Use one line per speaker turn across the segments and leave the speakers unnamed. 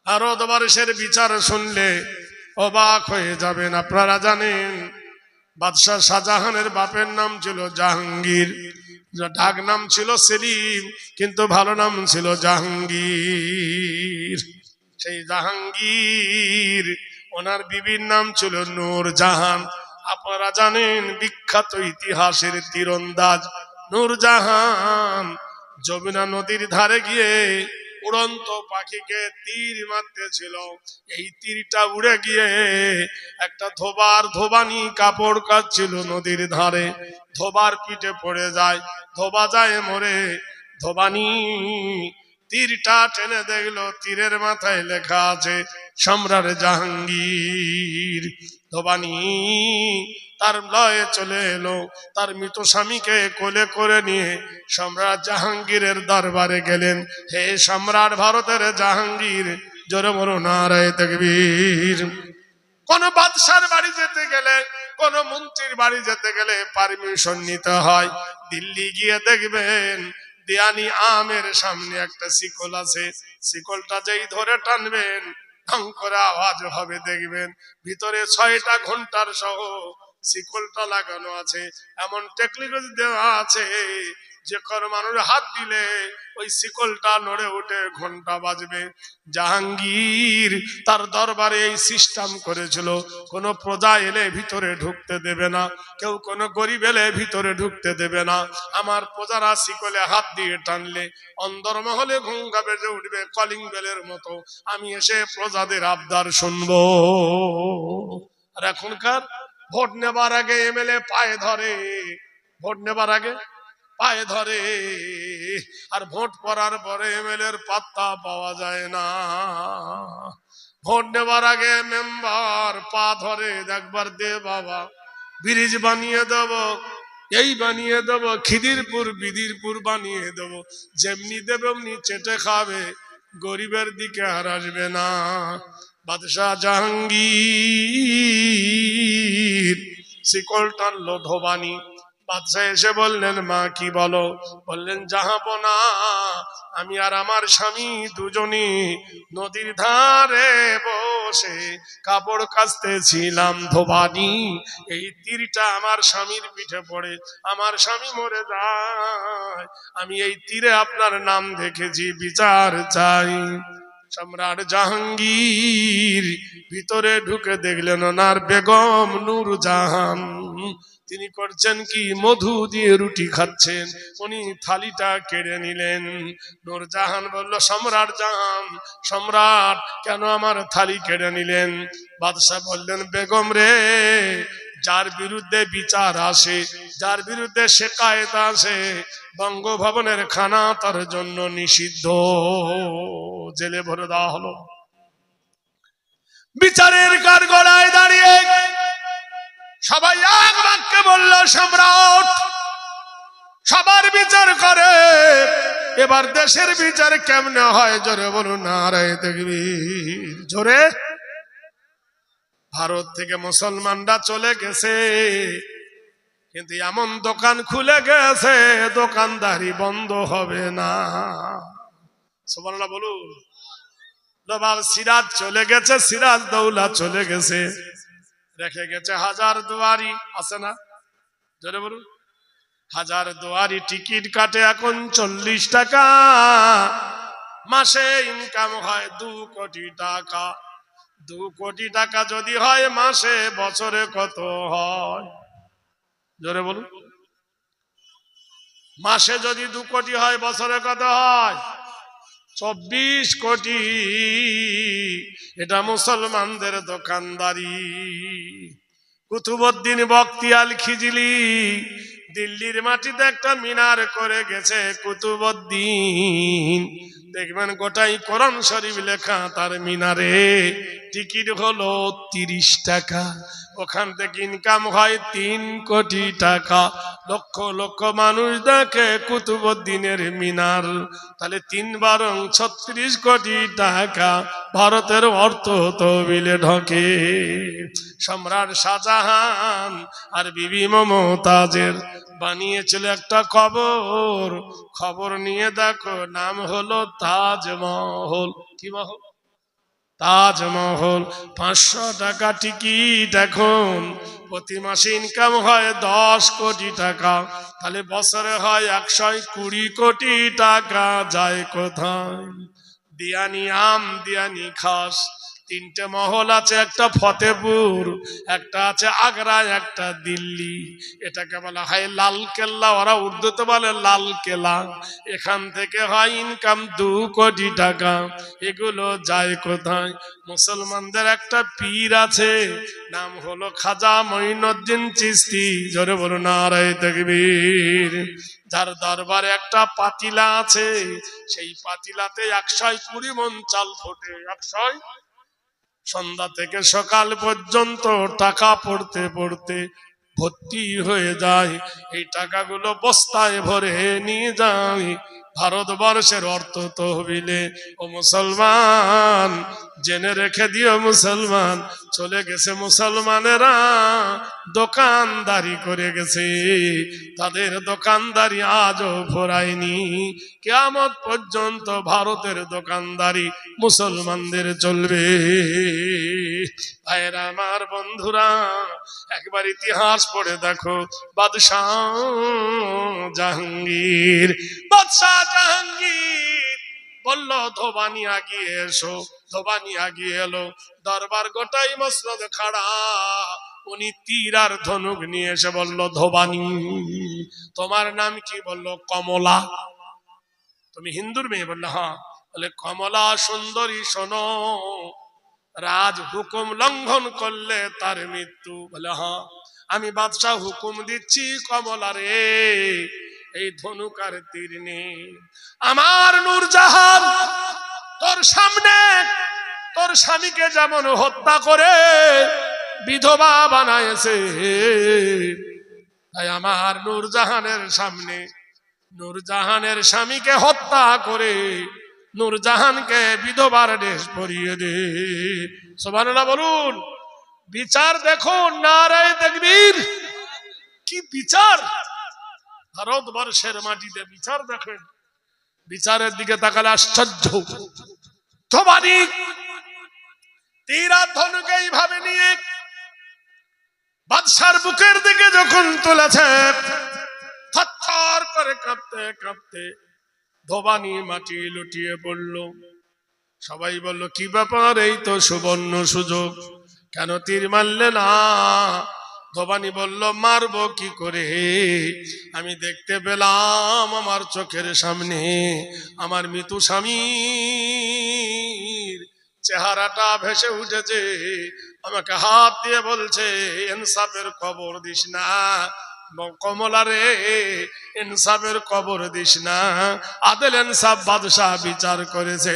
ভারতবর্ষের বিচার শুনলে অবাক হয়ে যাবেন। আপনারা জানেন বাদশাহ শাহজাহানের বাপের নাম ছিল জাহাঙ্গীর, ডাক নাম ছিল সেলিম, কিন্তু ভালো নাম ছিল জাহাঙ্গীর। সেই জাহাঙ্গীর ওনার বিবির নাম ছিল নূরজাহান। আপনারা জানেন বিখ্যাত ইতিহাসের তীরন্দাজ নূরজাহান যমুনা নদীর ধারে গিয়ে উড়ন্ত পাখিকে তীর মারতেছিল। এই তীরটা উড়ে গিয়ে একটা ধোবানি কাপড় কাচ্ছিল নদীর ধারে, ধোবার পিঠে পড়ে যায়, ধোবা যায় মরে। ধোবানি তীরটা টেনে দেখলো তীরের মাথায় লেখা আছে সম্রাট জাহাঙ্গীর। ধোবানি তার লয়ে চলে এলো, তার মৃত স্বামীকে কোলে করে নিয়ে সম্রাট জাহাঙ্গীরের দরবারে গেলেন। হে সম্রাট ভারতের জাহাঙ্গীর, জোরে বলো নারায়ে তাকবীর। কোন বাদশার বাড়ি যেতে গেলে, কোন মন্ত্রীর বাড়ি যেতে গেলে পারমিশন নিতে হয়। দিল্লি গিয়ে দেখবেন দেয়ানি আমের সামনে একটা শিকল আছে, শিকলটা যেই ধরে টানবেন ঢং করে আওয়াজ হবে। দেখবেন ভিতরে 6টা ঘন্টার সহ শিকলটা লাগানো আছে। এমন টেকনোলজি দেওয়া আছে যে কোনো মানুষ হাত দিলে ওই শিকলটা নড়ে উঠে ঘন্টা বাজবে। জাহাঙ্গীর তার দরবারে এই সিস্টেম করেছিল, কোন প্রজা এলে ভিতরে ঢুকতে দেবে না, কেউ কোন গরিব এলে ভিতরে ঢুকতে দেবে না। আমার প্রজারা শিকলে হাত দিয়ে টানলে অন্দরমহলে ঘুঙ্গা বেজে উঠবে কলিং বেলের মতো। আমি এসে প্রজাদের আবদার শুনবো। আর এখনকার ভোট নেবার আগে এমএলএ পায়ে ধরে, ভোট নেবার আগে পায়ে ধরে, আর ভোট পড়ার পরে এমএলএর পাত্তা পাওয়া যায় না। ভোট নেবার আগে মেম্বার পা ধরে, একবার দে বাবা, ব্রিজ বানিয়ে দেব, এই বানিয়ে দেব, খিদিরপুর বিদিরপুর বানিয়ে দেব। যেমনি দেবে অমনি চেটে খাবে, গরিবের দিকে আর আসবে না। বাদশাহ জাহাঙ্গীর শিকল টানলো ধোবানি। বাদশাহ এসে বললেন মা কি বলো? বললেন জাহাপনা, আমি আর আমার স্বামী দুজনই নদীর ধারে বসে কাপড় কাচতেছিলাম। ধোবানি এই তীরটা আমার স্বামীর পিঠে পড়ে আমার স্বামী মরে যায়। আমি এই তীরে আপনার নাম দেখেছি, বিচার চাই। সম্রাট জাহাঙ্গীর ভিতরে ঢুকে দেখলেন ওনার বেগম নূরজাহান, তিনি করছেন কি মধু দিয়ে রুটি খাচ্ছেন। উনি থালিটা কেড়ে নিলেন। নূরজাহান বলল সম্রাট জাহান, সম্রাট কেন আমার থালি কেড়ে নিলেন? বাদশাহ বললেন বেগম রে, যার বিরুদ্ধে বিচার আসে, যার বিরুদ্ধে শেকায়েত আসে, বঙ্গভবনের খানা তার জন্য নিষিদ্ধ, জেলে ভরে দেওয়া হলো। বিচারের কাঠগড়ায় দাঁড়িয়ে সবাই এক বাক্যে বলল সম্রাট সবার বিচার করে, এবার দেশের বিচার কেমনে হয়? জোরে বলুন নারায়ে তাকবীর। জোরে। ভারত থেকে মুসলমানরা চলে গেছে, কিন্তু এমন দোকান খুলে গেছে দোকানদারি বন্ধ হবে না। সুবহানাল্লাহ বলুন। নবাব সিরাজ চলে গেছে, সিরাজ দৌলা চলে গেছে, রেখে গেছে হাজার দুয়ারি, আছে না? জোরে বলুন। হাজার দুয়ারি টিকিট কাটে এখন 40 টাকা, মাসে ইনকাম হয় 2 কোটি টাকা। 2 কোটি টাকা যদি হয় মাসে, বছরে কত হয়? জোরে বলুন। মাসে যদি 2 কোটি হয় বছরে কত হয়? 24 কোটি। এটা মুসলমানদের দোকানদারি। কুতুবউদ্দিন বখতিয়ার খিজলি দিল্লির মাটিতে একটা মিনার করে গেছে কুতুবউদ্দিন। দেখবেন গোটাই কোরআন শরীফ লেখা তার মিনারে। টিকিট হলো 30 টাকা, ওখান থেকে ইনকাম হয় 3 কোটি টাকা। লক্ষ লক্ষ মানুষ দেখে কুতুবউদ্দিনের মিনার। তাহলে 3 বারং 36 কোটি টাকা ভারতের অর্থ তহবিলে ঢোকে। সম্রাট শাহজাহান আর বিবি মমতাজের বানিয়েছিল একটা কবর, খবর নিয়ে দেখো নাম হলো তাজমহল। কি মহল? তাজমহল। 500 টাকা টিকিট, এখন প্রতি মাসে ইনকাম হয় 10 কোটি টাকা, তাহলে বছরে হয় 120 কোটি টাকা যায় কোথায়? দিয়ানি আম, দিয়ানি খাস। 3টে মহল আছে, একটা ফতেপুর, একটা আছে আগ্রা, একটা দিল্লি। এটাকে বলা হয় লাল কেল্লা, ওরা উর্দুতে বলে লাল কেল্লা। এখান থেকে হয় ইনকাম 2 কোটি টাকা। এগুলো যায় কোথায়? মুসলমানদের একটা পীর আছে, নাম হলো খাজা মঈনুদ্দিন চিশতি। জোরে বলো নারায়ে তাকবীর। যার দরবারে একটা পাতিলা আছে, সেই পাতিলাতে 120 মণ চাল ফোটে। 100, সন্ধ্যা থেকে সকাল পর্যন্ত টাকা পড়তে পড়তে ভর্তি হয়ে যায়। এই টাকাগুলো বস্তায় ভরে নিয়ে যায় ভারতবর্ষের অর্থ তহবিলে। ও মুসলমান, জেনে রেখে দিও মুসলমান, চলে গেছে মুসলমানেরা দোকানদারি করে গেছে, তাদের দোকানদারি আজও ভরায়নি। কিয়ামত পর্যন্ত ভারতের দোকানদারি মুসলমানদের চলবে। ভাইরা আমার, বন্ধুরা, একবার ইতিহাস পড়ে দেখো। বাদশাহ জাহাঙ্গীর, বাদশাহ জাহাঙ্গীর বলল ধোবানি আগিয়ে এসো। ধোবানি আগিয়ে এলো, দরবার গোটাই মসনদ খাড়া। উনি তীর আর ধনুক নিয়ে এসে বলল, ধোবানি তোমার নাম কি? বলল কমলা। তুমি হিন্দুর মেয়ে? বললো হ্যাঁ। বলে কমলা সুন্দরী, শোনো, রাজ হুকুম লঙ্ঘন করলে তার মৃত্যু। বলে হ্যাঁ। আমি বাদশাহ হুকুম দিচ্ছি, কমলা রে, এই ধনুক আর তীর নে। আমার নূরজাহান তোর সামনে তোর স্বামীকে যেমন হত্যা করে বিধবা বানায়েছে, তাই আমার নূরজাহানের সামনে নূরজাহানের স্বামীকে হত্যা করে নূরজাহানকে বিধবার দেশ পরিয়ে দে। সুবহানাল্লাহ বলুন। বিচার দেখুন, নারায়ে তাকবীর। কি বিচার! ভারতবর্ষের মাটিতে বিচার দেখেন। বিচারের দিকে তাকালে আশ্চর্য। ধোবানি তীর আর ধনুক এইভাবে নিয়ে বাদশার বুকের দিকে যখন তুলেছে, থরথর করে কাঁপতে কাঁপতে ধোবানি মাটি লুটিয়ে পড়ল। সবাই বলল, কি ব্যাপার? এই তো সুবর্ণ সুযোগ, কেন তীর মারলে না? ধোবানি বলল, মারবো কি করে? আমি দেখতে পেলাম আমার চোখের সামনে আমার মৃত স্বামীর চেহারাটা ভেসে উঠেছে। আমাকে হাত দিয়ে বলছে, ইনসাফের কবর দিস না কমলা রে, ইনসাফের কবর দিস না। আদেল ইনসাফ বাদশাহ বিচার করেছে,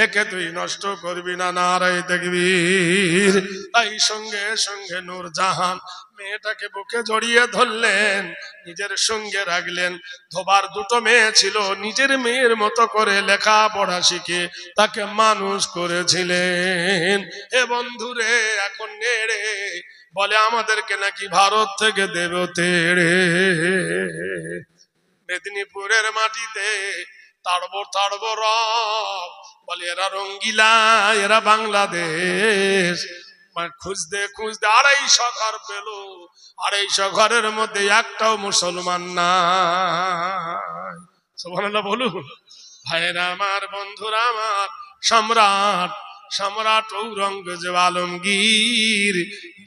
একে তুই নষ্ট করবি না। নারায়ে তাকবীর। তাই সঙ্গে সঙ্গে নূরজাহান মেয়েটাকে বুকে জড়িয়ে ধরলেন, নিজের সঙ্গে রাখলেন। ধোবার 2টো মেয়ে ছিল, নিজের মেয়ের মতো করে লেখাপড়া শিখে তাকে মানুষ করেছিলেন। এ বন্ধুরে, এখন নেড়ে বলে আমাদেরকে নাকি ভারত থেকে দেবে তেড়ে। মেদিনীপুরের মাটিতে তাড়বো তাড়বো রব বলে, এরা রঙ্গিলা, এরা বাংলাদেশ। খুঁজতে খুঁজতে 250 ঘর পেল। 250 ঘরের মধ্যে একটাও মুসলমান নাই। সুবহানাল্লাহ বলুন। ভাইরা আমার, বন্ধুরা আমার, সম্রাট সম্রাট ঔরঙ্গজেব আলমগীর,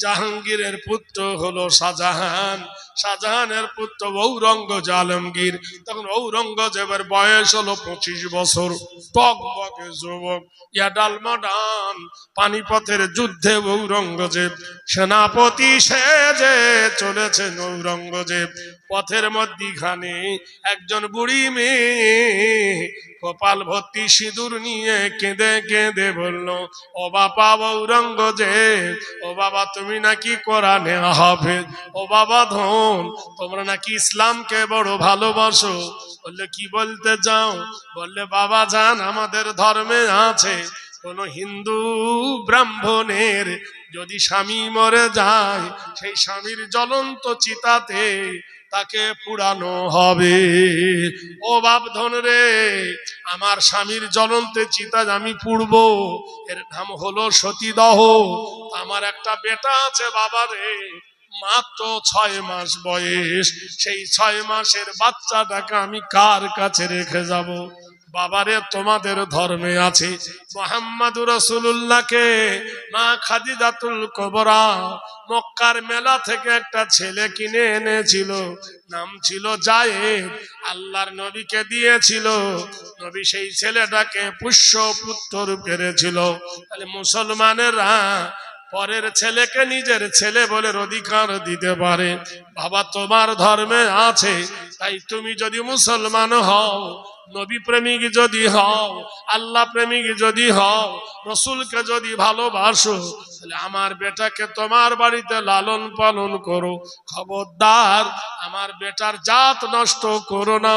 জাহাঙ্গীরের পুত্র হলো শাহজাহান, শাহজাহানের পুত্র ঔরঙ্গজেব আলমগীর। তখন ঔরঙ্গজেবের বয়স হলো 25 বছর। টকবকে যুবক, ইয়াডাল মডান। পানিপথের যুদ্ধে ঔরঙ্গজেব সেনাপতি সেজে চলেছেন। ঔরঙ্গজেব পথের মধ্যিখানে একজন বুড়ি মেয়ে কপাল ভর্তি সিঁদুর নিয়ে কেঁদে কেঁদে বলল, ও বাবা ঔরঙ্গজেব, ও বাবা তুমি নাকি কোরআনে হাফেজ, ও বাবা ধন, তোমরা নাকি ইসলামকে বড় ভালোবাসো। বললে কি বলতে চাও? বললে বাবা জান, আমাদের ধর্মে আছে কোন হিন্দু ব্রাহ্মণের যদি স্বামী মরে যায়, সেই স্বামীর জ্বলন্ত চিতাতে তাকে পুড়ানো হবে। ও বাপ ধন রে, আমার স্বামীর জ্বলন্ত চিতা আমি পুড়বো, এর নাম হলো সতীদাহ। আমার একটা বেটা আছে বাবা রে, মাত্র 6 মাস বয়স, সেই 6 মাসের বাচ্চাটাকে আমি কার কাছে রেখে যাব? বাবারে তোমাদের ধর্মে আছে মুহাম্মাদুর রাসূলুল্লাহকে মা খাদিজাতুল কুবরা মক্কার মেলা থেকে একটা ছেলে কিনে এনেছিল, নাম ছিল যায়েদ, আল্লাহর নবীকে দিয়েছিল। নবী সেই ছেলেটাকে পুষ্য পুত্র রূপে রেখেছিল। তাহলে মুসলমানেরা পরের ছেলেকে নিজের ছেলে বলে অধিকার দিতে পারে। বাবা তোমার ধর্মে আছে, তাই তুমি যদি মুসলমান হও, নবী প্রেমিক যদি হও, আল্লাহ প্রেমিক যদি হও, রসুলকে যদি ভালোবাসো, তাহলে আমার বেটাকে তোমার বাড়িতে লালন পালন করো। খবরদার আমার বেটার জাত নষ্ট করো না।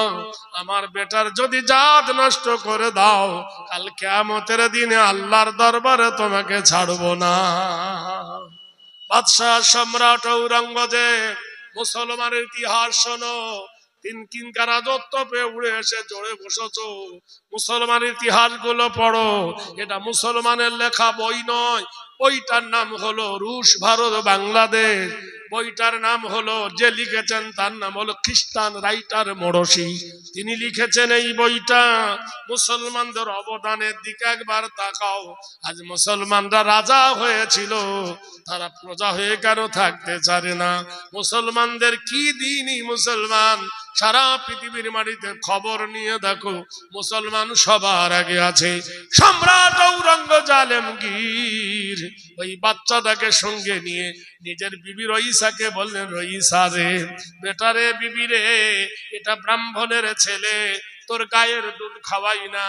আমার বেটার যদি জাত নষ্ট করে দাও, কাল কিয়ামতের দিনে আল্লাহর দরবারে তোমাকে ছাড়বো না। বাদশাহ সম্রাট ঔরঙ্গজেব, মুসলমানের ইতিহাস শোনো। তিনকিনকার রাজত্ব পেয়ে উড়ে এসে জড়ে বসেছো, মুসলমানের ইতিহাস গুলো পড়ো। এটা মুসলমানের লেখা বই নয়, বইটার নাম হলো রুশ ভারত বাংলাদেশ। বইটার নাম হলো, যে লিখেছেন তার নাম হলো খ্রিস্টান রাইটার মরসি। তিনি লিখেছেন এই বইটা। মুসলমানদের অবদানের দিকে একবার তাকাও। আজ মুসলমানরা রাজা হয়েছিল, তারা প্রজা হয়ে কেন থাকতে চায় না? মুসলমানদের কি দিনই মুসলমান, সারা পৃথিবীর মাটিতে খবর নিয়ে দেখো, মুসলমান সবার আগে আছে। সম্রাট ঔরঙ্গজেব জালেমগীর ওই বাচ্চাটাকে সঙ্গে নিয়ে নিজের বিবি রইসাকে বললেন, রইসা রে, বেটা রে, বিবি রে, এটা ব্রাহ্মণের ছেলে, তোর গায়ের দুধ খাওয়াই না,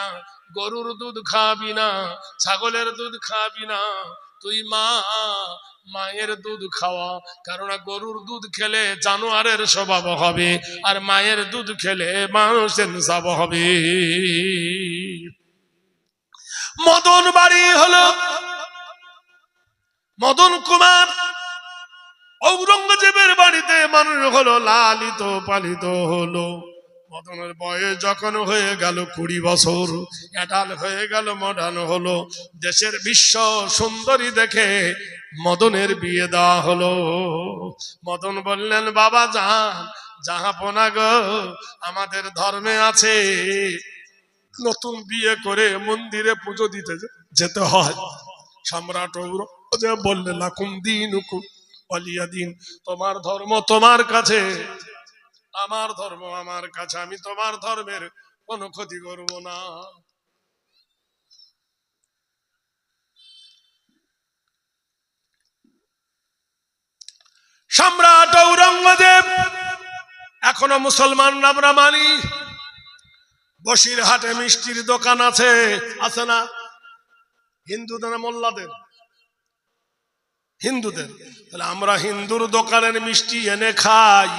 গরুর দুধ খাবি না, ছাগলের দুধ খাবি না, তুই মায়ের দুধ খাওয়া। কারণ গরুর দুধ খেলে জানোয়ারের স্বভাব হবে, আর মায়ের দুধ খেলে মানুষের স্বভাব হবে। মদন বাড়ি হলো, মদন কুমার ঔরঙ্গজেবের বাড়িতে মানুষ হলো, লালিত পালিত হলো। মদনের বয়স যখন হয়ে গেল 20 বছর, অ্যাডাল হয়ে গেল, মডার্ন হলো। দেশের বিশ্ব সুন্দরী দেখে মদনের বিয়ে দেওয়া হলো। মদন বললেন, বাবা যান, জাহাপনা গো, আমাদের ধর্মে আছে নতুন বিয়ে করে মন্দিরে পুজো দিতে যেতে হয়। সম্রাট ঔরঙ্গজেব বললেন, লাকুম দীনুকুম ওয়ালিয়া দীন, তোমার ধর্ম তোমার কাছে, আমার ধর্ম আমার কাছে, আমি তোমার ধর্মের কোনো ক্ষতি করব না। সম্রাট ঔরঙ্গজেব, এখনো মুসলমান আমরা মানি। বসিরহাটে মিষ্টির দোকান আছে, আছে না? হিন্দুদের না মোল্লাদের? হিন্দুদের। তাহলে আমরা হিন্দুর দোকানের মিষ্টি এনে খাই,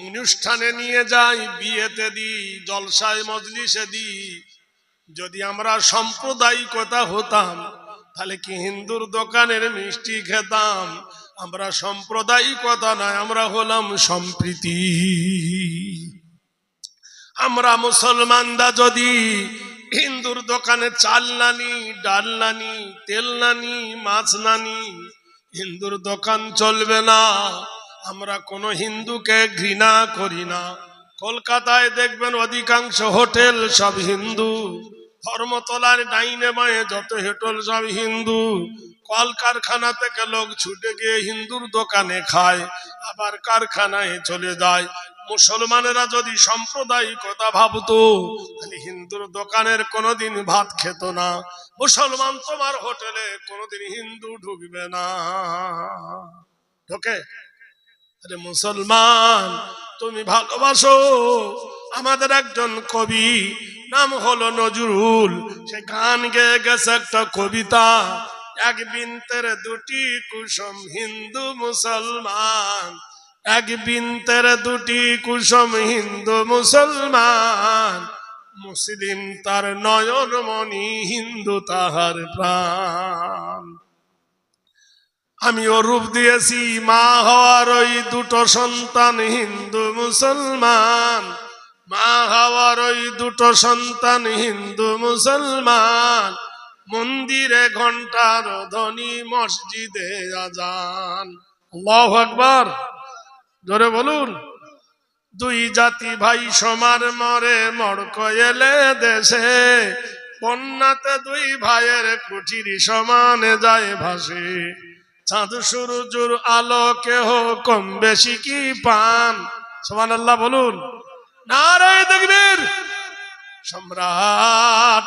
অনুষ্ঠানে নিয়ে যাই, বিয়েতে দিই, জলসায় মজলিসে দিই। যদি আমরা সাম্প্রদায়িকতা হতাম, তাহলে কি হিন্দুর দোকানের মিষ্টি খেতাম? আমরা সাম্প্রদায়িকতা নয়, আমরা হলাম সম্প্রীতি। আমরা মুসলমানরা যদি হিন্দুর দোকানে চাল নানি, ডাল নানি, তেল নানি, মাছ নানি, হিন্দুর দোকান চলবে না। আমরা কোনো হিন্দুকে ঘৃণা করি না। কলকাতায় দেখবেন অধিকাংশ হোটেল সব হিন্দু, ধর্মতলার ডাইনে বাঁয়ে যত হোটেল সব হিন্দু। কলকারখানা থেকে লোক ছুটে গিয়ে হিন্দুর দোকানে খায়, আবার কারখানায় চলে যায়। মুসলমানেরা যদি সাম্প্রদায়িকতা ভাবতো, তাহলে হিন্দুর দোকানের কোনোদিন ভাত খেত না। মুসলমান তোমার হোটেলে কোনোদিন হিন্দু ঢুকবে না, ঢোকে? আরে মুসলমান তুমি ভালোবাসো। আমাদের একজন কবি, নাম হলো নজরুল, সে গান গেয়ে গেছে একটা কবিতা, এক বৃন্তের দুটি কুসুম হিন্দু মুসলমান, এক বৃন্তের দুটি কুসুম হিন্দু মুসলমান, মুসলিম তার নয়ন মণি, হিন্দু তাহার প্রাণ। আমিও রূপ দিয়েছি মা হওয়ার ওই দুটো সন্তান হিন্দু মুসলমান, মা হওয়ার ওই দুটো সন্তান হিন্দু মুসলমান, মন্দিরে ঘন্টার ধ্বনি মসজিদে আজান। আল্লাহু আকবার, জোরে বলুন। দুই জাতি ভাই সমান মরে মড়ক এলে দেশে, বন্যাতে দুই ভাইয়ের কুঠির সমানে যায় ভাসে, চাঁদ সূর্যের আলো কেহ কম বেশি কি পান। সুবহানাল্লাহ বলুন, নারায়ে তাকবীর। সম্রাট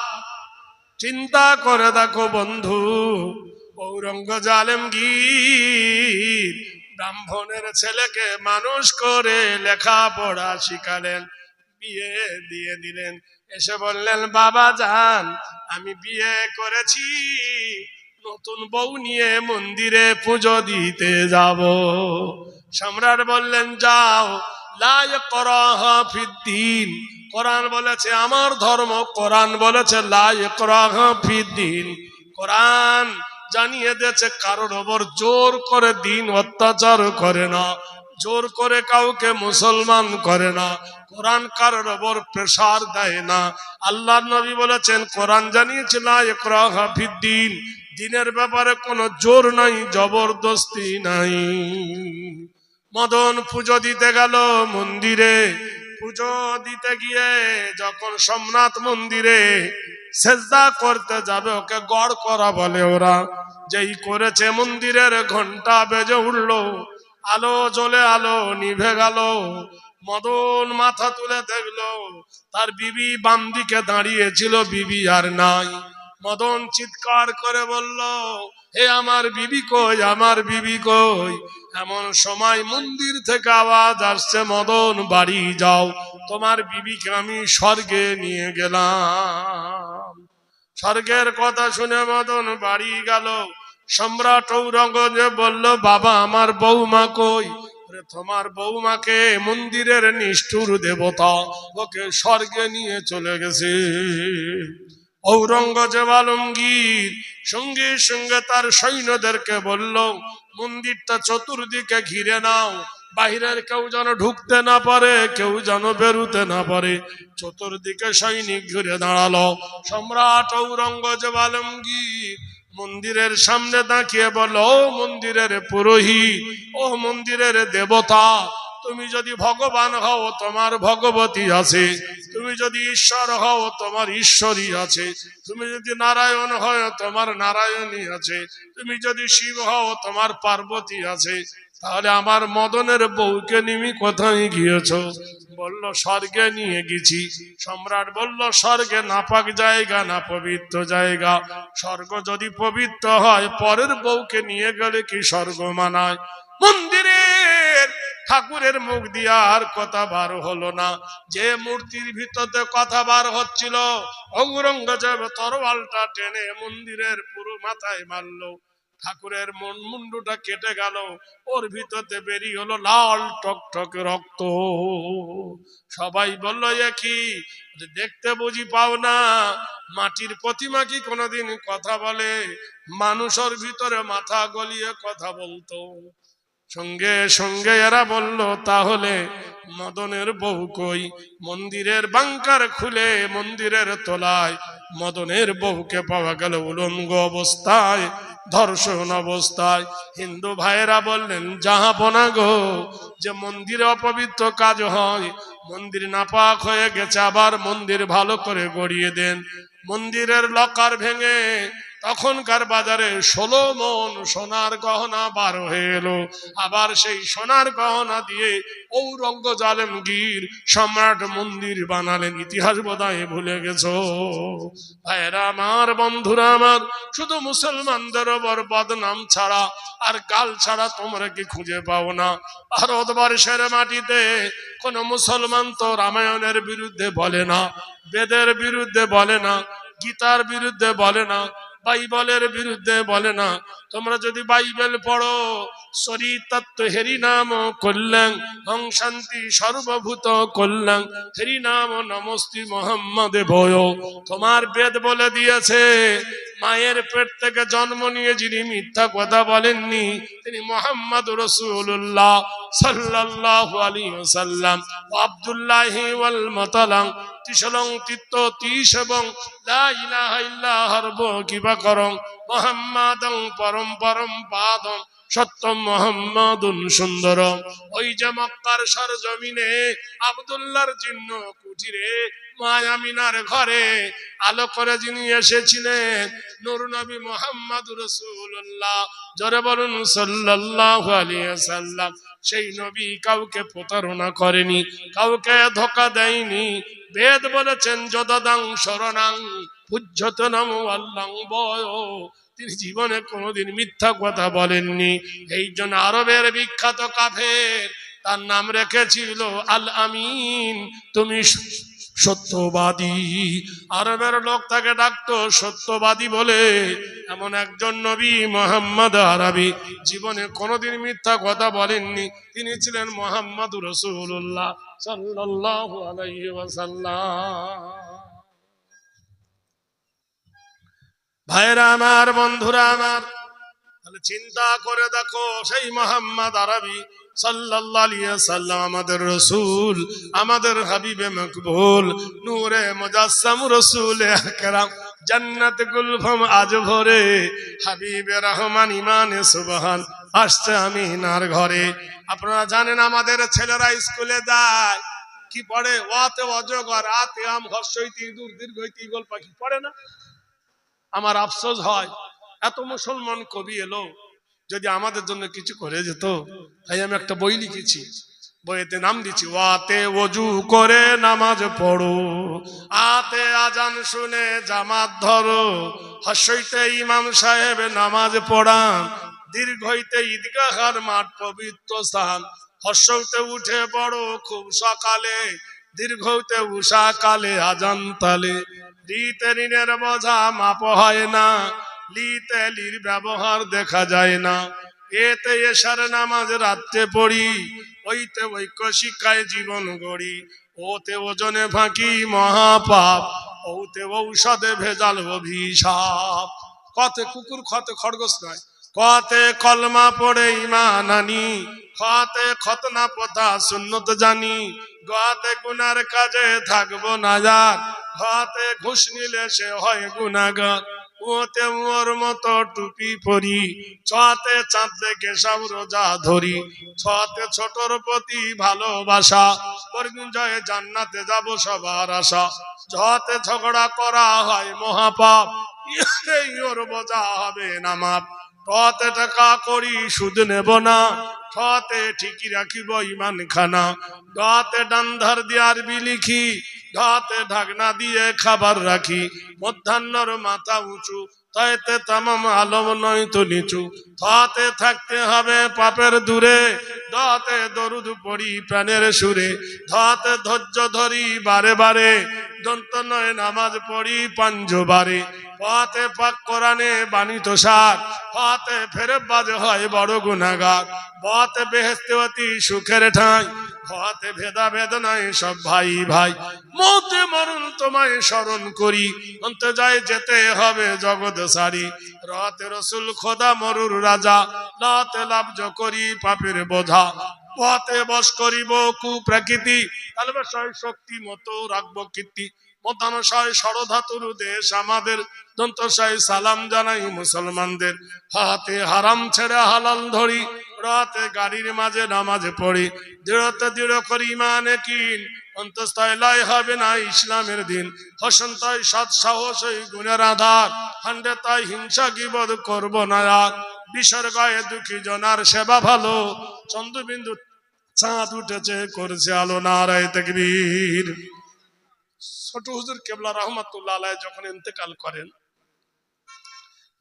চিন্তা করে দেখো বন্ধু, ঔরঙ্গজেব আলমগীর ব্রাহ্মণের ছেলেকে মানুষ করে লেখাপড়া শিখালেন, বিয়ে দিয়ে দিলেন। এসে বললেন, বাবা যান আমি বিয়ে করেছি, নতুন বউ নিয়ে মন্দিরে পুজো দিতে যাব। সম্রাট বললেন, যাও, লা ইকরাহা ফিদ্দিন, কোরআন বলেছে আমার ধর্ম, কোরআন বলেছে লা ইকরাহা ফিদ্দিন। কোরআন জানিয়ে দিয়েছে কারোর ওপর জোর করে দিন অত্যাচার করে না, জোর করে কাউকে মুসলমান করে না, কোরআন কারোর ওপর প্রেসার দেয় না। আল্লাহর নবী বলেছেন, কোরআন জানিয়েছে লা ইকরাহা ফিদ্দিন, দিনের ব্যাপারে কোনো জোর নাই, জবরদস্তি নাই। মদন পুজো দিতে গেল মন্দিরে, পুজো দিতে গিয়ে যখন সোমনাথ মন্দিরে সেজদা করতে যাবে, ওকে গড় করা বলে ওরা, যেই করেছে মন্দিরের ঘন্টা বেজে উঠলো, আলো জ্বলে আলো নিভে গেল। মদন মাথা তুলে দেখলো তার বিবি বাম দিকে দাঁড়িয়েছিল, বিবি আর নাই। মদন চিৎকার করে বলল, হে আমার বিবি কই, আমার বিবি কই। এমন সময় মন্দির থেকে আওয়াজ আসছে, মদন বাড়ি যাও, তোমার বিবিকে আমি স্বর্গে নিয়ে গেলাম। স্বর্গের কথা শুনে মদন বাড়ি গেল। সম্রাট ঔরঙ্গজেব বলল, বাবা আমার বৌমা কই? তোমার বৌমাকে মন্দিরের নিষ্ঠুর দেবতা ওকে স্বর্গে নিয়ে চলে গেছে। ঔরঙ্গজেব আলমগীর সঙ্গে সঙ্গে তার সৈন্যদেরকে বলল, মন্দিরটা চতুর্দিকে ঘিরে নাও, বাহিরের কেউ যেন ঢুকতে না পারে, কেউ যেন বেরুতে না পারে। চতুর্দিকে সৈনিক ঘিরে দাঁড়ালো। সম্রাট ঔরঙ্গজেব আলমগীর মন্দিরের সামনে দাঁড়িয়ে বলল, ও মন্দিরের পুরোহিত, ও মন্দিরের দেবতা, তুমি যদি ভগবান হও তোমার ভগবতী আছে, তুমি যদি ঈশ্বর হও তোমার ঈশ্বরী আছে, তুমি যদি নারায়ণ হও তোমার নারায়ণী আছে, তুমি যদি শিব হও তোমার পার্বতী আছে, তাহলে আমার মদনের বউকে নিমি কোথায় গিয়েছ? বলল, স্বর্গে নিয়ে গেছি। সম্রাট বলল, স্বর্গে নাপাক জায়গা না পবিত্র জায়গা, স্বর্গ যদি পবিত্র হয় পরের বউকে নিয়ে গেলে কি স্বর্গ মানায়? মন্দিরের ঠাকুরের মুখ দিয়ে আর কথা বার হলো না। যে মূর্তির ভিতরে কথা বার হচ্ছিল, ঔরঙ্গজেব তরোয়ালটা টেনে মন্দিরের পুরো মাথায় মারলো। ঠাকুরের মুন্ডুটা কেটে গেল, ওর ভিতরে বেরিয়ে হলো লাল টকটক রক্ত। সবাই বলল, এ কি, দেখতে বুঝি পাও না? মাটির প্রতিমা কি কোনোদিন কথা বলে? মানুষের ভিতরে মাথা গলিয়ে কথা বলতো। সঙ্গে সঙ্গে এরা বলল, তাহলে মদনের বউ কই? মন্দিরের বাংকার খুলে মন্দিরের তলায় মদনের বউকে পাওয়া গেল উলঙ্গ অবস্থায়, ধর্ষণ অবস্থায়। হিন্দু ভাইয়েরা বললেন, জাহাপনা গো, যে মন্দিরে অপবিত্র কাজ হয়, মন্দির নাপাক হয়ে গেছে, আবার মন্দির ভালো করে গড়িয়ে দেন। মন্দিরের লকার ভেঙে তখনকার বাজারে 16 মণ সোনার গহনা বার হয়ে এলো। আবার সেই সোনার গহনা দিয়ে ঔরঙ্গজেব আলমগীর সম্রাট মন্দির বানালেন। ইতিহাস বোধহয় ভুলে গেছো ভাইরা আমার, বন্ধুরা আমার। শুধু মুসলমানদের ওপর বদনাম ছাড়া আর গাল ছাড়া তোমরা কি খুঁজে পাও না? ভারতবর্ষের মাটিতে কোন মুসলমান তো রামায়ণের বিরুদ্ধে বলে না, বেদের বিরুদ্ধে বলে না, গীতার বিরুদ্ধে বলে না, বাইবেলের বিরুদ্ধে বলে না। তোমরা যদি বাইবেল পড়ো, শরীর তত্ত্ব হেরি নাম কল্যাণ হং শান্তি সর্বভূত কল্যাণ হেরি নাম নমস্তি মোহাম্মদে ভয়। তোমার বেদ বলে দিয়েছে মায়ের পেট থেকে জন্ম নিয়ে যিনি মিথ্যা কথা বলেননি তিনি মুহাম্মদুর রাসূলুল্লাহ সাল্লাল্লাহু আলাইহি ওয়াসাল্লাম। আব্দুল্লাহি ওয়াল মুতালাং তিসলং তিত্ত তিস এবং লা ইলাহা ইল্লা হারব কিবা করং মুহাম্মাদং পরম পরম পাদম সত্যম মুহাম্মাদুন সুন্দর। ওই যে মক্কার সরজমিনে আব্দুল্লাহর জিন্ন কুঠিরে মা আমিনার ঘরে আলো করে যিনি এসেছিলেন নূর নবী মুহাম্মদুর রাসূলুল্লাহ, জোরে বলুন সাল্লাল্লাহু আলাইহি ওয়াসাল্লাম। সেই নবী কাউকে প্রতারণা করেনি, কাউকে ধোঁকা দেয়নি। বেদ বলেছেন যদদাং শরণাং পূজ্যতনম আল্লাহ বয়, তিনি জীবনে কোনোদিন মিথ্যা কথা বলেননি। এই জন্য আরবের বিখ্যাত কাফের তার নাম রেখেছিল আল আমিন, তুমি সত্যবাদী। আরবের লোক তাকে ডাকতো সত্যবাদী বলে। এমন একজন নবী মুহাম্মদ আরবি জীবনে কোনোদিন মিথ্যা কথা বলেননি, তিনি ছিলেন মুহাম্মদুর রাসূলুল্লাহ সাল্লাল্লাহু আলাইহি ওয়াসাল্লাম। ভাইরা আমার, বন্ধুরা আমার, তাহলে চিন্তা করে দেখো সেই মুহাম্মদ আরবি সাল্লাল্লাহু আলাইহি ওয়াসাল্লাম আমাদের রাসূল, আমাদের হাবিবে মকবুল, নূরে মুজাসসাম রাসূল আকরাম, জান্নাত গুলফাম আজ ভরে, হাবিবে রহমান ইমানে সুবহান আসছে আমিনার ঘরে। আপনারা জানেন আমাদের ছেলেরা স্কুলে যায়, কি পড়ে? ওয়াতে অজগর, আতে আম, হর্ষইতি ইঁদুর, দীর্ঘইতি ঈগল পাখি পড়ে না? আমার আফসোস হয় এত মুসলমান কবি এলো, যদি আমাদের জন্য কিছু করে যেত। তাই আমি একটা বই লিখেছি, বইতে নাম দিচ্ছি ওয়াতে ওযু করে নামাজ পড়ো, আতে আজান শুনে জামাত ধরো, হর্ষইতে ইমাম সাহেব নামাজ পড়ান, দীর্ঘইতে ঈদগাহর মাঠ পবিত্র স্থান, হর্ষইতে উঠে পড়ো খুব সকালে, দীর্ঘইতে উষা কালে আজান তালে, লিতে ঋণের বোঝা মাপ হয় না, লিতে লির ব্যবহার দেখা যায় না, এতে এশার নামাজ রাত্রে পড়ি, ওইতে ঐক্য শিক্ষায় জীবন গড়ি, ওতে ওজনে ফাঁকি মহাপাপ, ওতে ঔষধে ভেজাল অভিশাপ। কতে কুকুর খতে খরগোশ নয়, কতে কলমা পড়ে ঈমান আনি, খতে খতনা পথা সুন্নত জানি, গতে গুনার কাজে থাকবো না যার, খতে ঘুষ নিলে সে হয় গুনাহগার, ওতে মোর মতো টুপি পরি, ছতে চাঁদ দেখে সব রোজা ধরি, ছতে ছোটর প্রতি ভালোবাসা, পরদিন জান্নাতে যাব সবার আশা, ছতে ঝগড়া করা হয় মহাপাপ, ওর বোঝা হবে না মাপ, টতে টাকা করি সুদ নেব না, ঠতে ঠিকই রাখিব ইমান খানা, গতে ডান ধার দিয়ে আরবি লিখি, ঢতে ঢাকনা দিয়ে খাবার রাখি, মধ্যাহ্নর মাথা উঁচু, তাইতে তামাম আলম নয় তো নিচু, থতে থাকতে হবে পাপের দূরে, দতে দরুদ পড়ি প্রাণের সুরে, ধতে ধৈর্য ধরি বারে বারে, দন্ত নয় নামাজ পড়ি পাঞ্জবারে, পথে পাক কোরআনে বাণী তো সার, পথে ফেরে বাজ হয় বড় গুনাহগার, পথে বেহেশতে অতি সুখের ঠাঁই, পথে ভেদা ভেদ নাই সব ভাই ভাই, মতে মরণ তোমায় স্মরণ করি, অন্তে যায় যেতে হবে জগৎ সারি, রতে রসুল খোদা মরুর রাজা, লতে লাভজ করি পাপের বোঝা, পথে বশ করিব কুপ্রকৃতি, কালবেশয় শক্তি মতো রাখবো কীর্তি, মতানশয় ষড়ধাতুর দেশ আমাদের, দন্তশয় সালাম জানাই মুসলমানদের, হাতে হারাম ছেড়ে হালাল ধরি, রাতে গাড়ির মাঝে নামাজ পড়ি, দৃঢ়তে দৃঢ় করি ইমানে কিন, অন্তস্তয় লয় হবে না ইসলামের দিন, হসন্তয় সৎ সাহস ওই গুণের আধার, হান্ডে তাই হিংসা গীবত করব না আর, বিসর্গয়ে দুঃখী জনার সেবা ভালো, চন্দ্রবিন্দু চাঁদ উঠেছে করছে আলো, নারায়ে তাকবীর। ছোট হুজুর কেবলা রহমাতুল্লাহ আলাইহি যখন ইন্তেকাল করেন,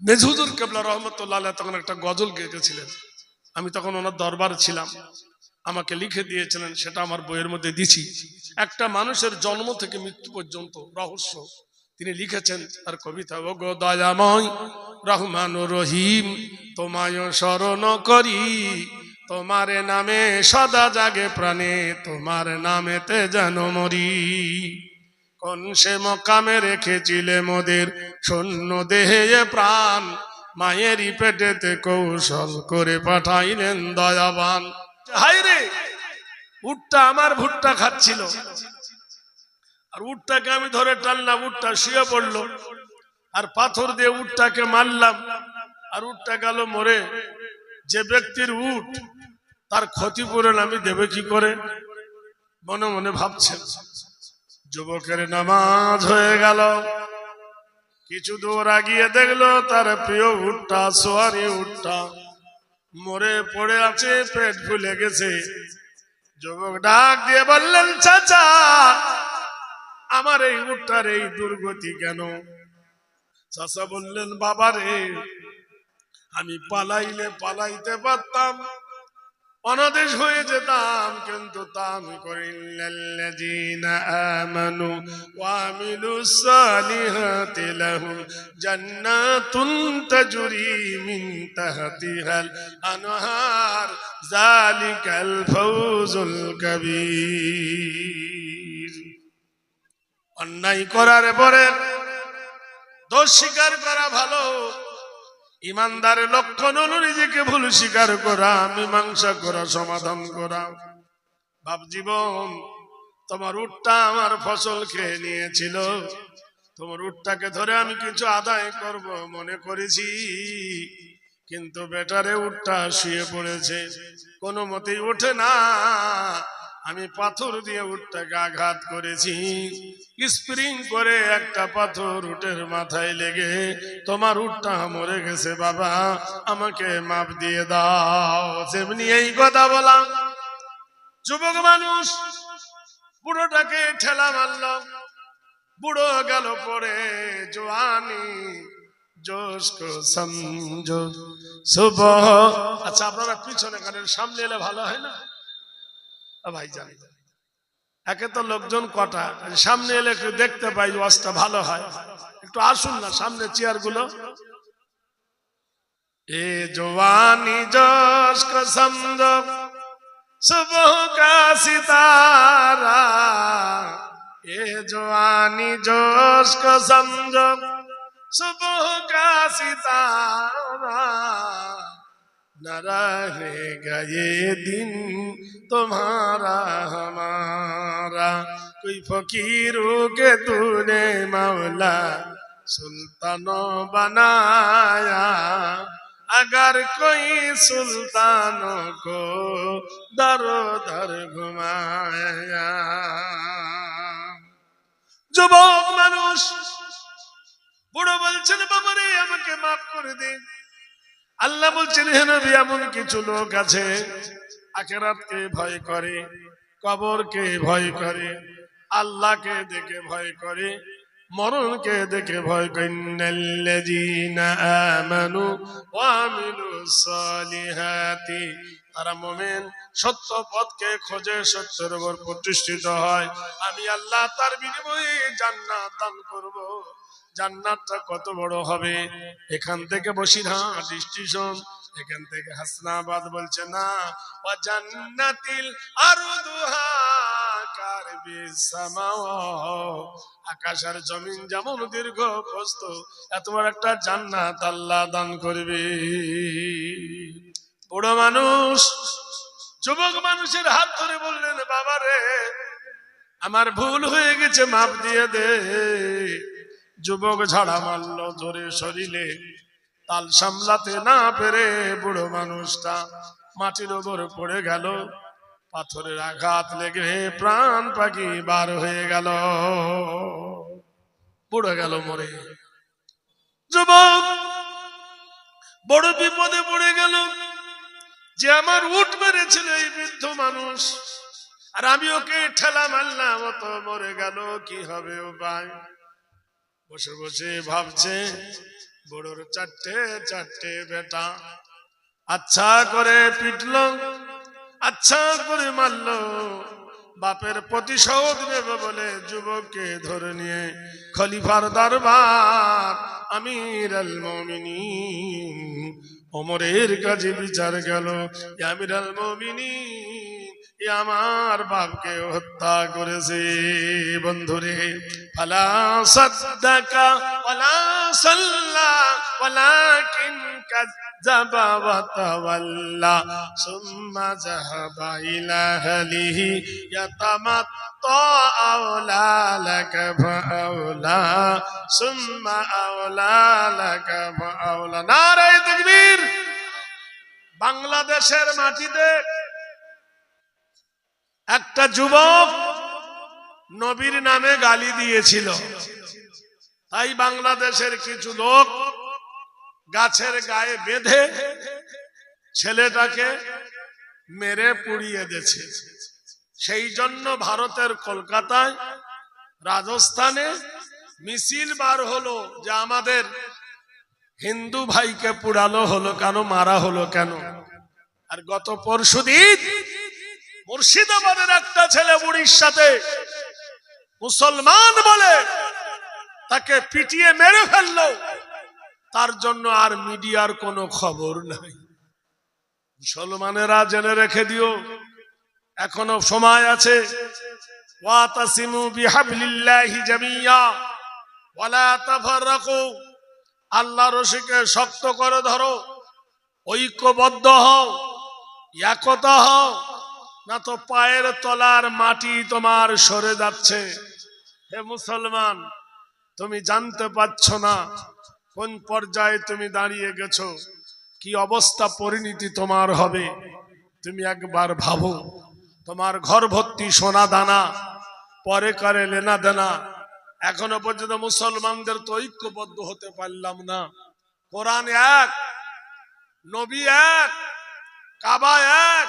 মেজ হুজুর কেবলা রহমাতুল্লাহ আলাইহি তখন একটা গজল গেয়েছিলেন, আমি তখন ওনার দরবারে ছিলাম, আমাকে লিখে দিয়েছিলেন, সেটা আমার বইয়ের মধ্যে দিছি। একটা মানুষের জন্ম থেকে মৃত্যু পর্যন্ত রহস্য তিনি লিখেছেন তার কবিতা, ও গো দয়াময় রহমান রহিম তোমায় শরণ করি, তোমার নামে সদা জাগে প্রাণে, তোমার নামেতে যেন মরি, কোন সে মকামে রেখেছিলে মোদের শূন্য দেহে প্রাণ, মায়েরই পেটেতে কৌশল করে পাঠাইলেন দয়াবান। হায় রে, উটটা আমার ভুট্টা খাচ্ছিল, আর উটটাকে আমি ধরে টানলাম, উটটা শুয়ে পড়লো, আর পাথর দিয়ে উটটাকে মারলাম, আর উটটা গেল মরে। যে ব্যক্তির উট, তার ক্ষতিপূরণ আমি দেবে কি করে? মনে মনে ভাবছেন। যুবকের নামাজ হয়ে গেল, কিছু দূর আগিয়ে দেখলো তার প্রিয় উটটা, সোয়ারি উটটা মরে পড়ে আছে, পেট ফুলে গেছে। যুবক ডাক দিয়ে বললেন, চাচা, আমার এই উটটার এই দুর্গতি কেন? চাচা বললেন, বাবা রে, আমি পালাইলে পালাইতে পারতাম, অনাদেশ হয়ে যেতাম, কিন্তু তা আমি করিল্লাযীনা আমানু ওয়া আমিলুস সালিহাতি লাহুম জান্নাতুন তাজরি মিন তাহতিহাল আনহার যালিকাল ফাওজুল কাবীর। অন্যায় করার পরে দোষ স্বীকার করা ভালো। ইমানদারের লক্ষণ হলো নিজেকে ভুল স্বীকার করা, মীমাংসা করা, সমাধান করা। বাপ জীবন, তোমার উটটা আমার ফসল খেয়ে নিয়েছিল, তোমার উটটাকে ধরে আমি কিছু আদায় করব মনে করেছি, কিন্তু বেটারে উটটা শুয়ে পড়েছে, কোনো মতেই ওঠে না। আমি পাথর দিয়ে উটটাকে আঘাত করেছি, স্প্রিং করে একটা পাথর উটের মাথায় লেগে তোমার উটটা মরে গেছে। বাবা, আমাকে মাপ দিয়ে দাও। যেমনি এই কথা বলা, যুবক মানুষ বুড়োটাকে ঠেলা মারল, বুড়ো গেল পড়ে। জওয়ানি জোশ কো সমঝো সুবহ। আচ্ছা, আপনারা পিছনে গানের সামনে এলে ভালো হয় না ভাই? জানি একে তো লোকজন কটা, সামনে এলে একটু দেখতে পাই, ওয়াজটা ভালো হয়। একটু আসুন না সামনে, চেয়ার গুলো। এ জওয়ানি জোশ কো সমঝো সুবহ কা সিতারা, এ জওয়ানি জোশ কো সমঝো सुबह का सितारा, न रहेगा ये दिन तुम्हारा हमारा। कोई फकीरों के तूने मौला सुल्तानों बनाया, अगर कोई सुल्तानों को दरो दर घुमाया। যুবক মানুষ বুড়ো বলছেন, বাবারে আমাকে মাফ করে দিন। আল্লাহ বলছেন, হে নবী, এমন কিছু লোক আছে আখিরাতকে ভয় করে, কবরকে ভয় করে, আল্লাহকে দেখে ভয় করে, মরণকে দেখে ভয় করে। ইন্নাল্লাযীনা আমানু ওয়া আমিলুস সালিহাতি, তারা মুমিন, সত্য পথকে খোঁজে, সত্যের উপর প্রতিষ্ঠিত হয়, আমি আল্লাহ তার বিনিময়ে জান্নাত দান করব। জান্নাতটা কত বড় হবে! এখান থেকে বসিরহাট স্টেশন, এখান থেকে হাসনাবাদ বলছে না, ওয়া জান্নাতিল আরদুহা কারবিস সামাওয়াত, আকাশ আর জমিন যেমন দীর্ঘ প্রস্থ, এত বড় একটা জান্নাত আল্লাহ দান করবে। বুড়ো মানুষ যুবক মানুষের হাত ধরে বললেন, বাবা রে, আমার ভুল হয়ে গেছে, মাপ দিয়ে দে। যুবক ঝাড়া মারল জোরে শরীরে, তাল সামলাতে না পেরে বুড়ো মানুষটা মাটির ওপর পড়ে গেল, পাথরের আঘাত লেগে প্রাণ পাখি বার হয়ে গেল, বুড়ো গেল মরে। যুবক বড় বিপদে পড়ে গেল, যে আমার উট মেরেছিল এই বৃদ্ধ মানুষ, আর আমি ওকে ঠেলা মারলাম, ও তো মরে গেল, কি হবে ও ভাই? বসে বসে ভাবছে, বড়োর চারটে চারটে বেটা, আচ্ছা করে পিটলো, আচ্ছা করে মারলো, বাপের প্রতিশোধ নেবে বলে যুবককে ধরে নিয়ে খলিফার দরবার আমির আল মুমিনিন ওমরের কাছে বিচার গেল। আমির আল মুমিনিন, এ আমার বাপকে হত্যা করেছে। বন্ধুরে, ফালা সাদ্দাকা ওয়ালা সাল্লা ওয়ালাকিন কাযযাবা ওয়া তাওয়াল্লা সুম্মা যাহাবা ইলা আহলিহি ইয়াতামাত্তা আওলা লাকা ফাআওলা সুম্মা আওলা লাকা ফাআওলা। নারায়ে তাকবীর। বাংলাদেশের মাটিতে একটা যুবক নবীর নামে গালি দিয়েছিল, তাই বাংলাদেশের কিছু লোক গাছের গায়ে বেঁধে ছেলেটাকে মেরে পুড়িয়ে দিয়েছে। সেই জন্য ভারতের কলকাতায়, রাজস্থানে মিছিল বার হলো যে আমাদের হিন্দু ভাইকে পুড়ানো হলো কেন, মারা হলো কেন। আর গত পরশুদিন মুর্শিদাবাদের একটা ছেলে উড়িষ্যাতে মুসলমান বলে তাকে পিটিয়ে মেরে ফেললো, তার জন্য আর মিডিয়ার কোনো খবর নাই। মুসলমানেরা জেনে রেখে দিও, এখনো সময় আছে। ওয়াতাসিমু বিহাবলিল্লাহি জামিয়া ওয়ালা তাফাররাকু। আল্লাহর রশিকে শক্ত করে ধরো, ঐক্যবদ্ধ হও, একতা হও, না তো পায়ের তলার মাটি তোমার সরে যাচ্ছে। হে মুসলমান, তুমি জানতে পারছো না কোন পর্যায়ে তুমি দাঁড়িয়ে গেছো, কি অবস্থা পরিণতি তোমার হবে। তুমি একবার ভাবো, তোমার ঘর ভর্তি সোনা দানা, পরে করে লেনা দেনা। এখনো পর্যন্ত মুসলমানদের তো ঐক্যবদ্ধ হতে পারলাম না। কোরআন এক, নবী এক, কাবা এক,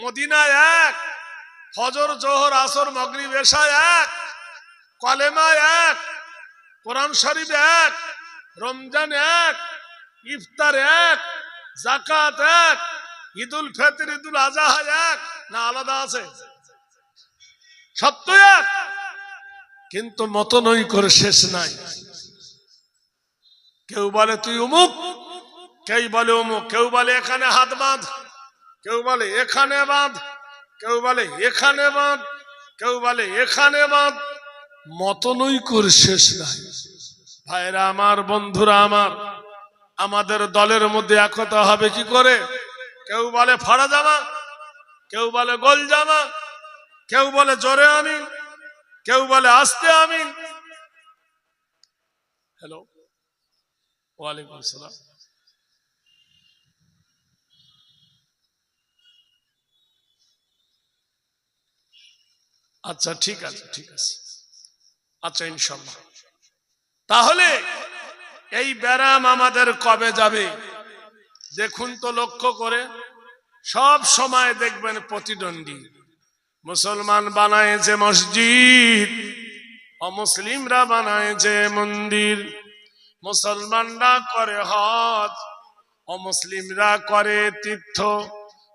মদিনা এক, ফজর জোহর আসর মাগরিব এশা এক, কলেমা এক, কোরআন শরীফ এক, রমজান এক, ইফতার এক, যাকাত এক, ঈদুল ফিতর ঈদুল আযহা এক, না আলাদা আছে? সব তো এক, কিন্তু মতনৈক্যের শেষ নাই। কেউ বলে তুই অমুক, কেউ বলে অমুক, কেউ বলে এখানে হাত বাঁধ, কেউ বলে এখানে বাঁধ, কেউ বলে এখানে বাঁধ, কেউ বলে এখানে বাঁধ। মতনৈক্যের শেষ নাই। ভাইরা আমার, বন্ধুরা আমার, আমাদের দলের মধ্যে একতা হবে কি করে? কেউ বলে ফাড়া জামা, কেউ বলে গোল জামা, কেউ বলে জোরে আমিন, কেউ বলে আস্তে আমিন। হ্যালো, ওয়ালাইকুম আসসালাম। আচ্ছা ঠিক আছে, ঠিক আছে, আচ্ছা ইনশাআল্লাহ। তাহলে এই ব্যারাম আমাদের কবে যাবে? দেখুন তো, লক্ষ্য করে সব সময় দেখবেন প্রতিদ্বন্দ্বী। মুসলমান বানায়েছে মসজিদ, অমুসলিমরা বানায়েছে মন্দির। মুসলমানরা করে হজ, অমুসলিমরা করে তীর্থ।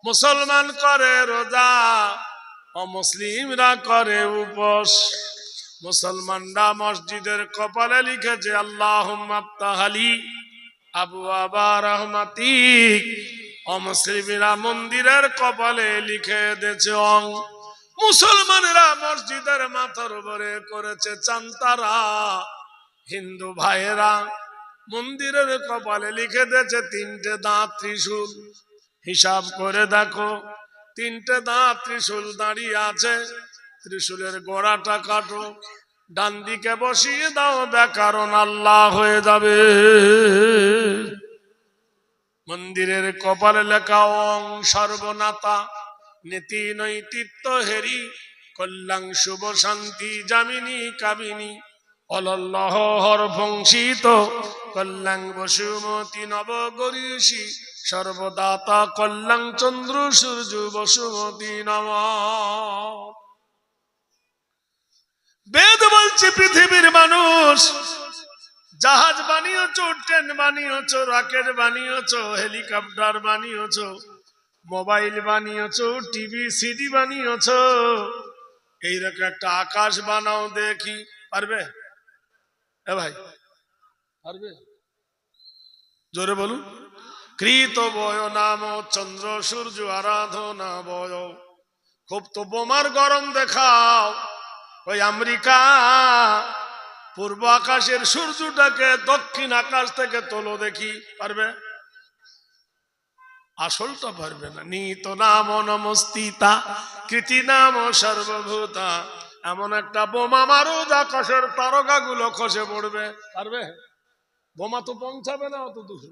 মুসলমান করে রোজা, অমুসলিমরা করে উপোস। মুসলমানরা মসজিদের কপালে লিখেছে আল্লাহুম্মা আফতাহলি আবওয়াবা রাহমাতিক, অমুসলিমরা মন্দিরের কপালে লিখে দিয়েছে অং। মুসলমানেরা মসজিদের মাথার উপরে করেছে চান্তারা, হিন্দু ভাইয়েরা মন্দিরের কপালে লিখে দিয়েছে তিনটে দাঁত ত্রিশূল। হিসাব করে দেখো, তিনটে দাঁত ত্রিশূল দাঁড়িয়ে আছে, ত্রিশূলের গোড়াটা কাটো, ডান দিকে বসিয়ে দাও, ব্যাকরণ আল্লাহ হয়ে যাবে। মন্দিরের কপালে লেখা ওং সর্বনাতা নীতি নৈতিত্য হেরি কল্যাণ শুভ শান্তি জামিনী কামিনী অলল্লাহ হর বংশিত কল্যাণ বসুমতি নব গরিষি সর্বদাতা কল্যাণ চন্দ্র সূর্য বসুমতি নম। বেদ বলছে পৃথিবীর মানুষ জাহাজ বানিয়েছ, ট্রেন বানিয়েছ, রকেট বানিয়েছ, হেলিকপ্টার বানিয়েছ, মোবাইল বানিয়েছ, টিভি সিডি বানিয়েছ, এইরকম একটা আকাশ বানাও দেখি। পারবে? এ ভাই পারবে? জোরে বলুন। কৃত বয় নাম চন্দ্র সূর্য আরাধনা বয় খুব তো বোমার গরম দেখাও, ওই আমেরিকা পূর্ব আকাশের সূর্যটাকে দক্ষিণ আকাশ থেকে তোলো দেখি, পারবে? আসলটা পারবে না। নিত নাম নমস্তিতা কৃতি নাম সর্বভূতা, এমন একটা বোমা মারো আকাশের তারকা গুলো খসে পড়বে, পারবে? বোমা তো পৌঁছাবে না অত দূর।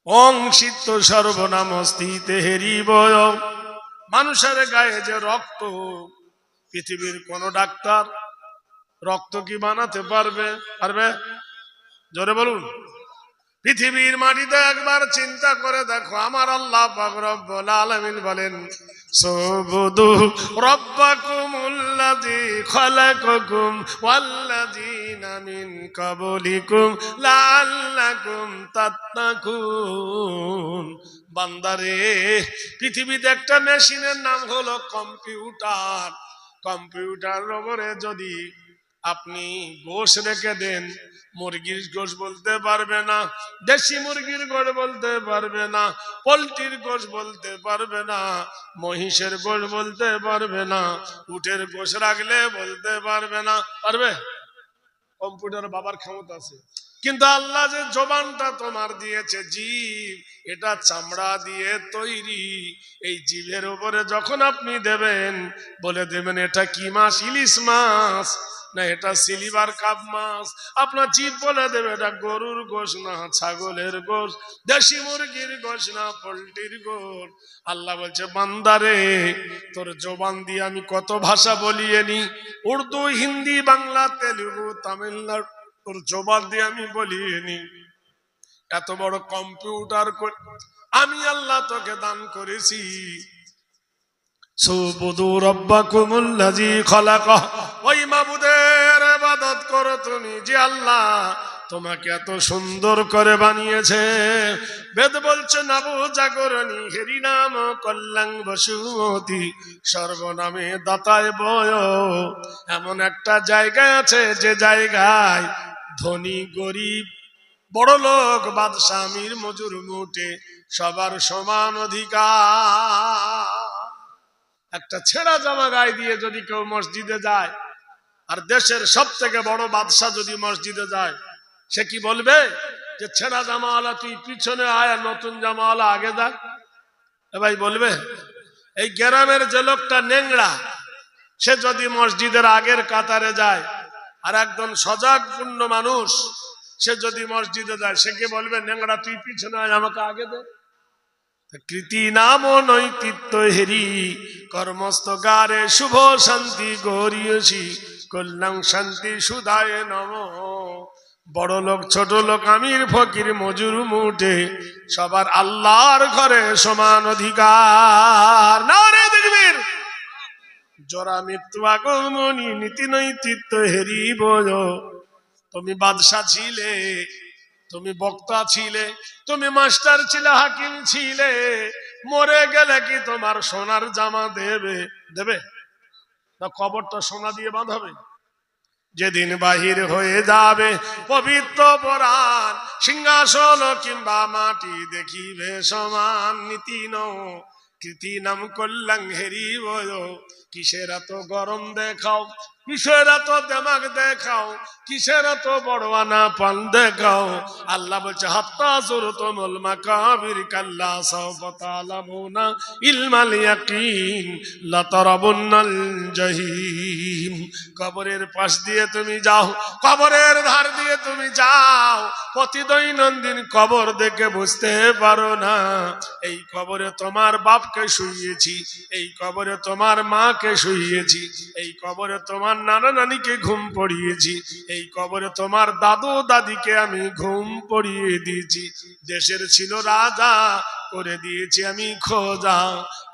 অংশিত সর্বনামস্তিতে হেরিব, মানুষের গায়ে যে রক্ত, পৃথিবীর কোন ডাক্তার রক্ত কি বানাতে পারবে? পারবে? জোরে বলুন। পৃথিবীর মাটিতে একবার চিন্তা করে দেখো, আমার আল্লাহ পাক রব্বুল আলামিন বলেন, সুবুদু রাব্বাকুমুল্লাযী খালাকাকুম ওয়াল্লাযীনা মিন ক্বাবলিকুম লাআল্লাকুম তাত্তাকুন। বান্দারে, পৃথিবীতে একটা মেশিনের নাম হলো কম্পিউটার। কম্পিউটারের উপরে যদি আপনি গোশ রেখে দেন, মুরগির গোশ বলতে পারবে না, দেশি মুরগির গোশ বলতে পারবে না, পোল্ট্রির গোশ বলতে পারবে না, মহিষের গোশ বলতে পারবে না, উটের গোশ রাখলে বলতে পারবে না, পারবে? কম্পিউটার বাবার ক্ষমতা আছে, কিন্তু আল্লাহ যে জবানটা তোমার দিয়েছে, জিভ, এটা চামড়া দিয়ে তৈরি। এই জিভের উপরে যখন আপনি দেবেন, বলে দেবেন এটা কি মাছ, ইলিশ মাছ না এটা সিলভার কাপ মাছ, আপনার জিভ বলে দেবে এটা গরুর গোশ না ছাগলের গোশ, দেশি মুরগির গোশ না পোল্ট্রির গোশ। আল্লাহ বলছে, বান্দারে, তোর জবান দিয়ে আমি কত ভাষা বলিয়ে নি, উর্দু, হিন্দি, বাংলা, তেলুগু, তামিলনাড়ু, তোর জবান দিয়ে আমি বলিয়ে নি। এত বড় কম্পিউটার আমি আল্লাহ তোকে দান করেছি। সুবুদু রাব্বাকুমুল্লাযী খালাকা, ওই মাবুদের ইবাদত করো তুমি যে আল্লাহ তোমাকে এত সুন্দর করে বানিয়েছে। বেদ বলছে, নাবু জাগরণী হেরি নাম কল্যাণ বসুমতী, সর্বনামে দাতায় বয়। এমন একটা জায়গায় আছে যে জায়গায় ধনী গরিব, বড় লোক, বাদশা, আমির, মজুর, মুটে সবার সমান অধিকার। একটা ছেঁড়া জামা গায়ে দিয়ে যদি কেউ মসজিদে যায়, আর দেশের সব থেকে বড় বাদশা যদি মসজিদে যায়, সে কি বলবে যে ছেঁড়া জামাওয়ালা তুই পিছনে আয়, আর নতুন জামাওয়ালা আগে যা? ভাই বলবে? এই গ্রামের যে লোকটা নেংড়া, সে যদি মসজিদের আগের কাতারে যায়, আর একজন সজাগপূর্ণ মানুষ সে যদি মসজিদে যায়, সে কি বলবে নেংড়া তুই পিছনে আয়, আমাকে আগে দে? কৃতি নাম নৈতিত্য হেরি কর্মস্তগারে শুভ শান্তি গরিয়সী কল্যাণ শান্তি সুধায় নম। বড় লোক, ছোট লোক, আমির, ফকির, মজুর, মুটে সবার আল্লাহর ঘরে সমান অধিকার। নারে দেখবীর, জরা মৃত্যু আগমনী নীতি নৈতিত্য হেরি বয়। তুমি বাদশা ছিলে, তুমি বক্তা ছিলে, তুমি মাস্টার ছিলে, হাকিম ছিলে, মরে গেলে কি তোমার সোনার জামা দেবে? দেবে না কবরটা সোনা দিয়ে বাঁধাবে? যেদিন বাহির হয়ে যাবে পবিত্র পরাণ, সিংহাসন কিংবা মাটি দেখিবে সমান। নীতি ন কৃতি নাম কল্যাণ হেরি বয়। কিসের এত গরম দেখাও, কিসের এত দেমাগ দেখাও, কিসের এত বড় আনা পান দেখাও? আল্লাহ বলছে, হাত্তা যুরতুমুল মাকাবির কাল্লা সাওফা তা'লামুনা ইলমাল ইয়াকিন লাতারাবুন্নাল জাহিম। কবরের পাশ দিয়ে তুমি যাও, কবরের ধার দিয়ে তুমি যাও, প্রতি দৈনন্দিন কবর দেখে বুঝতে পারো না এই কবরে তোমার বাপকে শুইয়েছি, এই কবরে তোমার মাকে শুইয়েছি, এই কবরে তোমার নানা নানিকে ঘুম পড়িয়েছি, এই কবরে তোমার দাদু দাদিকে আমি ঘুম পড়িয়ে দিয়েছি। দেশের ছিল রাজা, করে দিয়েছি আমি খোঁজা,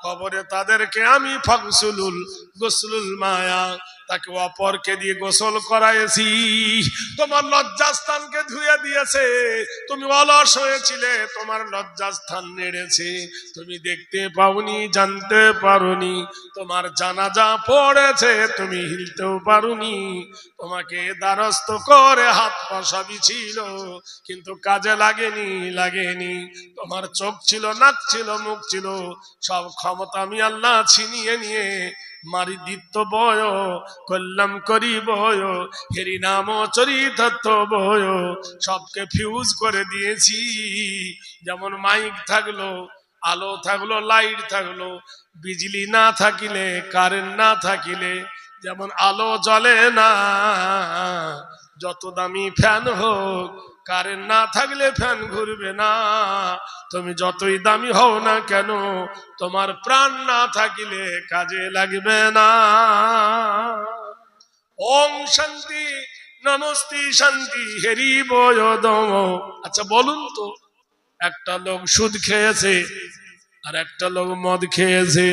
কবরে তাদেরকে আমি ফাগসুলুল গোসলুল মায়া তাকে অপরকে দিয়ে গোসল করাইছি, তোমার লজ্জাস্থানকে ধুয়ে দিয়েছে, তুমি অলস হয়েছিলে, তোমার লজ্জাস্থান নেড়েছে, তুমি দেখতে পাওনি, জানতে পারোনি, তোমার জানাজা পড়েছে, তুমি হিলতেও পারোনি, তোমাকে দ্বারস্থ করে হাত পা সবই ছিল, কিন্তু কাজে লাগেনি। তোমার চোখ ছিল, নাক ছিল, মুখ ছিল, সব ক্ষমতা আমি আল্লাহ ছিনিয়ে নিয়ে মারি দিত্য বয় কল্যাম করি বয় হেরি নাম চরিতার্থ বয় সবকে ফিউজ করে দিয়েছি। যেমন মাইক থাকলো, আলো থাকলো, লাইট থাকলো, বিজলি না থাকিলে, কারেন্ট না থাকিলে যেমন আলো জ্বলে না, যত দামি ফ্যান হোক কারেন্ট না থাকলে ফ্যান ঘুরবে না, তুমি যতই দামি হও না কেন তোমার প্রাণ না থাকিলে কাজে লাগবে না। ওম শান্তি নমস্তি শান্তি হেরি বয়দম। আচ্ছা বলুন তো, একটা লোক সুদ খেয়েছে আর একটা লোক মদ খেয়েছে,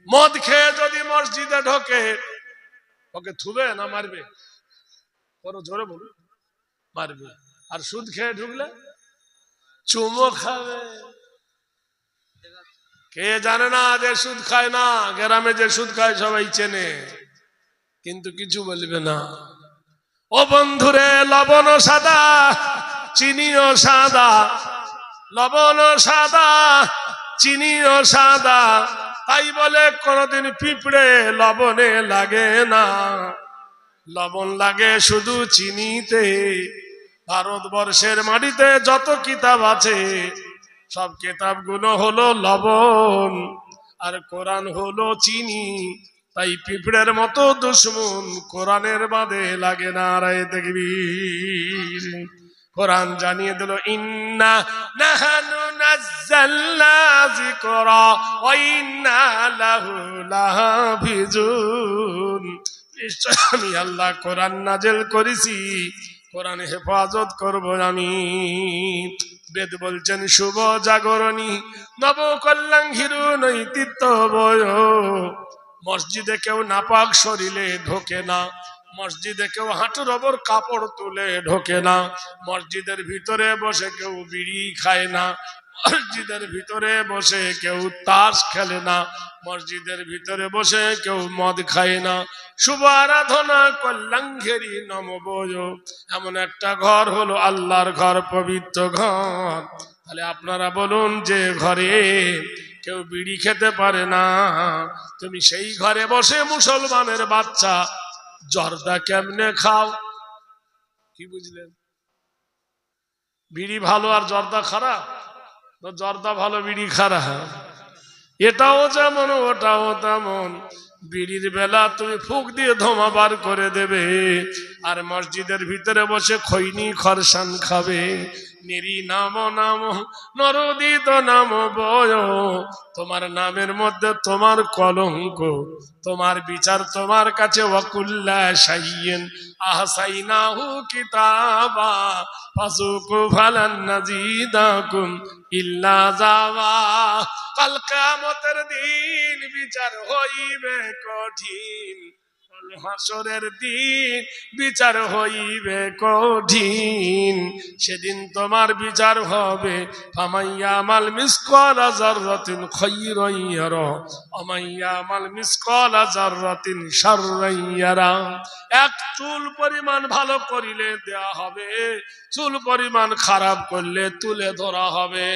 মদ খেয়ে যদি মসজিদে ঢোকে ওকে থুবে না মারবে? বড় জোরে বলুন। মারবে। আর সুদ খেয়ে ঢুকলে চুমো খাবে। কে জানে না যে সুদ খায় না? গ্রামে যে সুদ খায় সবাই চেনে, কিন্তু কিছু বলবে না। ও বন্ধুরে, লবণ সাদা চিনিও সাদা, লবণ সাদা চিনিও সাদা, তাই বলে কোনদিন পিঁপড়ে লবণে লাগে না, লবণ লাগে শুধু চিনিতে। ভারতবর্ষের মাটিতে যত কিতাব আছে সব কিতাবগুলো হলো লবণ, আর কোরআন হলো চিনি, তাই পিঁপড়ের মতো দুশ্মন কোরআনের বাদে লাগে না। রায় তাকবীর। কোরআন জানিয়ে দিল ইন্না নাহনু নাযালনা যিকরা ওয়া ইন্না লাহু লাহাফিজুন। নিশ্চয় আমি আল্লাহ কোরআন নাযিল করেছি, কোরআন হেফাজত করব আমি। বেদ বলছেন শুভ জাগরণী নব কল্যাণ হিরু নৈতিত্ব বয়। মসজিদে কেউ নাপাক শরীরে ঢোকে না, মসজিদে কেউ হাঁটুর ওপর কাপড় তুলে ঢোকে না, মসজিদের ভিতরে বসে কেউ বিড়ি খায় না, মসজিদের ভিতরে বসে কেউ তাস খেলে না, মসজিদের ভিতরে বসে কেউ মদ খায় না। শুভ আরাধনা কল্যাণঘেরি নমবয়। এমন একটা ঘর হলো আল্লাহর ঘর, পবিত্র ঘর। তাহলে আপনারা বলুন, যে ঘরে কেউ বিড়ি খেতে পারে না, তুমি সেই ঘরে বসে মুসলমানের বাচ্চা জর্দা কেমনে খাও? কি বুঝলেন? বিড়ি ভালো আর জর্দা খারাপ? জর্দা ভালো, বিড়ি খারাপ। এটাও যেমন ওটাও তেমন। বিড়ির বেলা তুমি ফুক দিয়ে ধোঁয়া বার করে দেবে, আর মসজিদের ভিতরে বসে খৈনি খরসান খাবে। নিরি নাম নাম নরদিত নাম বয়। তোমার নামের মধ্যে তোমার কলঙ্ক, তোমার বিচার তোমার কাছে। ওয়াকুল্লা শাইইন আহসাইনাহু কিতাবা ফাসুকু ফালান নাজিদাকুম ইল্লা যাওয়া। কাল কিয়ামতের দিন বিচার হইবে কঠিন, হাসরের দিন বিচার হইবে কঠিন। সেদিন তোমার বিচার হবে ফামাইয়ামাল মিসকালা যাররাতিন খায়রান ইয়ারা ওয়া মাইয়ামাল মিসকালা যাররাতিন শাররান ইয়ারা। এক চুল পরিমাণ ভালো করিলে দেয়া হবে, চুল পরিমাণ খারাপ করলে তুলে ধরা হবে।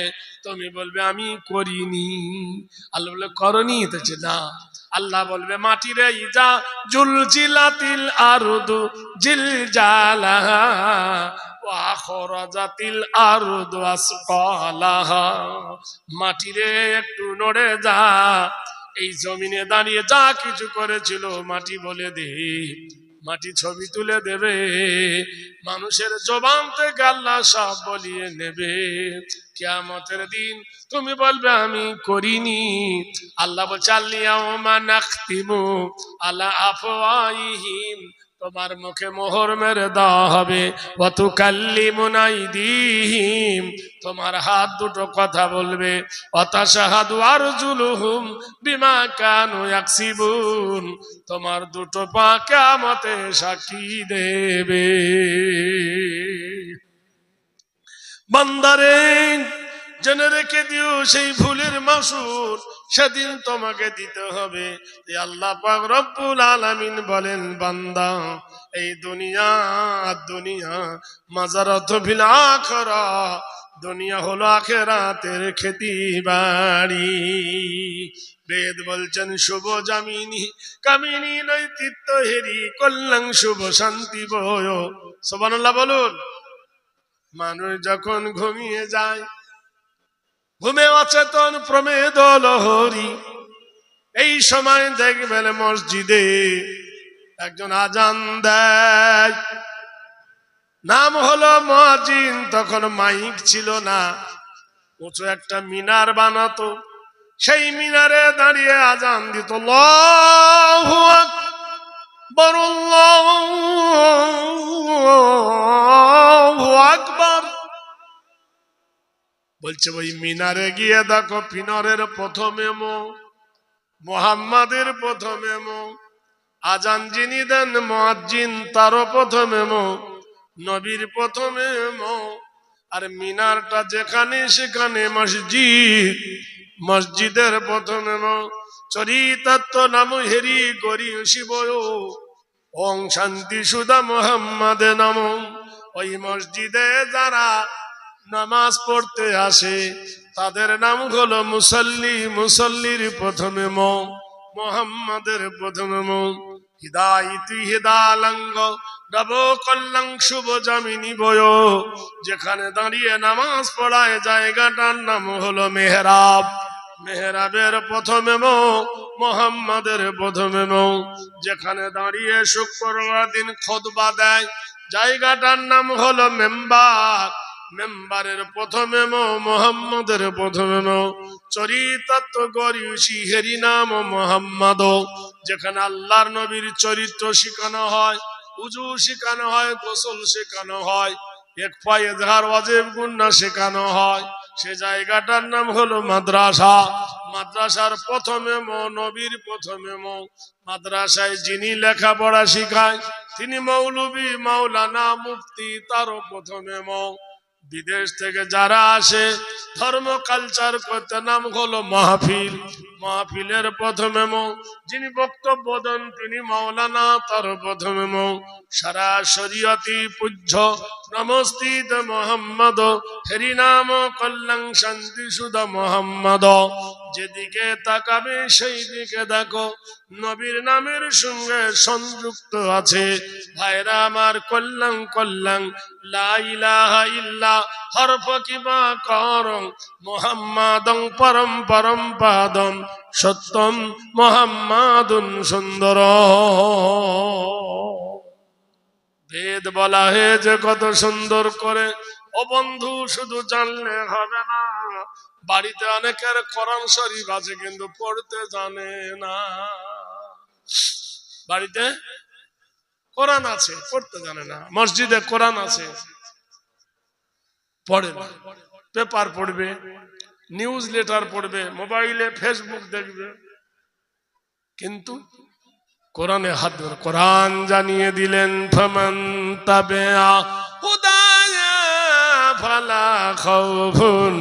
তুমি বলবে আমি করিনি, আল্লাহ বলে করনি, তো না। আল্লাহ বলবে মাটিরে ইজা জুলজিলাতিল আরদু জিলজালাহা ওয়া আখরাজাতিল আরদু আসকালাহা। মাটিরে একটু নড়ে যা, এই জমিনে দাঁড়িয়ে যা কিছু করেছিল মাটি বলে দে, মাটি ছবি তুলে দেবে। মানুষের জবান থেকে আল্লাহ সব বলিয়ে নেবে। কিয়ামতের দিন তুমি বলবে আমি করিনি। আল্লাহ বলছে আল্লিয়াউমা নাখতিমু আলা আফওয়াহিহিম, তোমার মুখে মোহর মেরে দেওয়া হবে, ওয়া তুকাল্লিমুনা আইদিহিম, তোমার হাত দুটো কথা বলবে, ওয়া তাশহাদু আরজুলুহুম বিমা কানু ইয়াকসিবুন, তোমার দুটো পা কিয়ামতে সাক্ষী দেবে। বান্দারে জেনে রেখে দিও, সেই ভুলের মাসুল সেদিন তোমাকে দিতে হবে। আল্লাহ পাক রব্বুল আলামিন বলেন, বান্দা এই দুনিয়া মাজারাত ফিল আখিরাহ, দুনিয়া হলো আখিরাতের খেতি বাড়ি। বেদ বলছেন শুভ জামিনী কামিনী নৈতিত্য হেরি কল্যাণ শুভ শান্তি বয়। সুবহানাল্লাহ বলুন। মানুষ যখন ঘুমিয়ে যায়, ঘুমে অচেতন প্রমেদ লহরী, এই সময় দেখবেন মসজিদে একজন আজান দেয়, নাম হলো মুয়াজ্জিন। তখন মাইক ছিল না, উঁচু একটা মিনার বানাতো, সেই মিনারে দাঁড়িয়ে আজান দিত, আল্লাহু আকবার আল্লাহু আকবার। বলছে ওই মিনারে গিয়ে দেখো, পিনরের প্রথমে মুহাম্মাদের প্রথমে আজান যিনি দেন মুয়াজ্জিন তারও প্রথমে নবীর প্রথমে আর মিনারটা যেখানে সেখানে মসজিদ, মসজিদের প্রথমে চরিতাত্ম নাম হেরি গরি শিবয় ওং শান্তি সুদা মুহাম্মাদে নাম। ওই মসজিদে যারা নামাজ পড়তে আসে তাদের নাম হলো মুসল্লি, মুসল্লির প্রথমে মুহাম্মাদের প্রথমে হিদায়তি হিদালঙ্গ ডব কল্যাণ শুভ জামিনী বয়। যেখানে দাঁড়িয়ে নামাজ পড়ায় জায়গাটার নাম হলো মেহরাব, মেহরাবের প্রথমে মুহাম্মাদের প্রথমে যেখানে দাঁড়িয়ে শুক্রবার দিন খুতবা দেয় জায়গাটার নাম হলো মেম্বার, মেম্বারের প্রথমে মুহাম্মাদের প্রথমে চরিতার্থ গরিয়সী হেরি নাম মুহাম্মাদ। যেখানে আল্লাহর নবীর চরিত্র শেখানো হয়, উজু শেখানো হয়, গোসল শেখানো হয়, এক পায়ে ধার ওয়াজিব গুনাহ শেখানো হয়, সে জায়গাটার নাম হলো মাদ্রাসা। মাদ্রাসার প্রথমে নবীর প্রথমে মাদ্রাসায় যিনি লেখাপড়া শিখায় তিনি মৌলবী, মাওলানা, মুফতি, তারও প্রথমে বিদেশ থেকে যারা আসে ধর্ম কালচার করতে নাম হলো মাহফিল, মাহফিলের প্রথমে যিনি বক্তব্য দেন তিনি মাওলানা, তার প্রথমে সারা শরীয়তি পূজ্য নমস্তিত মুহাম্মদ হেরি নাম কল্যাণ শান্তি সুধা মুহাম্মদ। যেদিকে তাকাবে সেই দিকে দেখো নবীর নামের সঙ্গে সংযুক্ত আছে। ভাইরা আমার, কল্যাণ কল্যাণ লা ইলাহা ইল্লা হরফ কিবা করং মুহাম্মাদং পরম পরম পাদম সত্যম মুহাম্মাদুন সুন্দর। বেদ বলা হয়েছে কত সুন্দর করে। ও বন্ধু, শুধু জানলে হবে না, বাড়িতে অনেকের কোরআন শরীফ আছে কিন্তু পড়তে জানে না। বাড়িতে কোরআন আছে, পড়তে জানে না। মসজিদে কোরআন আছে, পড়ে না। পেপার পড়বে, নিউজ লেটার পড়বে, মোবাইলে ফেসবুক দেখবে, কিন্তু কোরআনে হাত ধরে। কোরআন জানিয়ে দিলেন, ফামান তাবিআ হুদায়া ফালা খাউফুন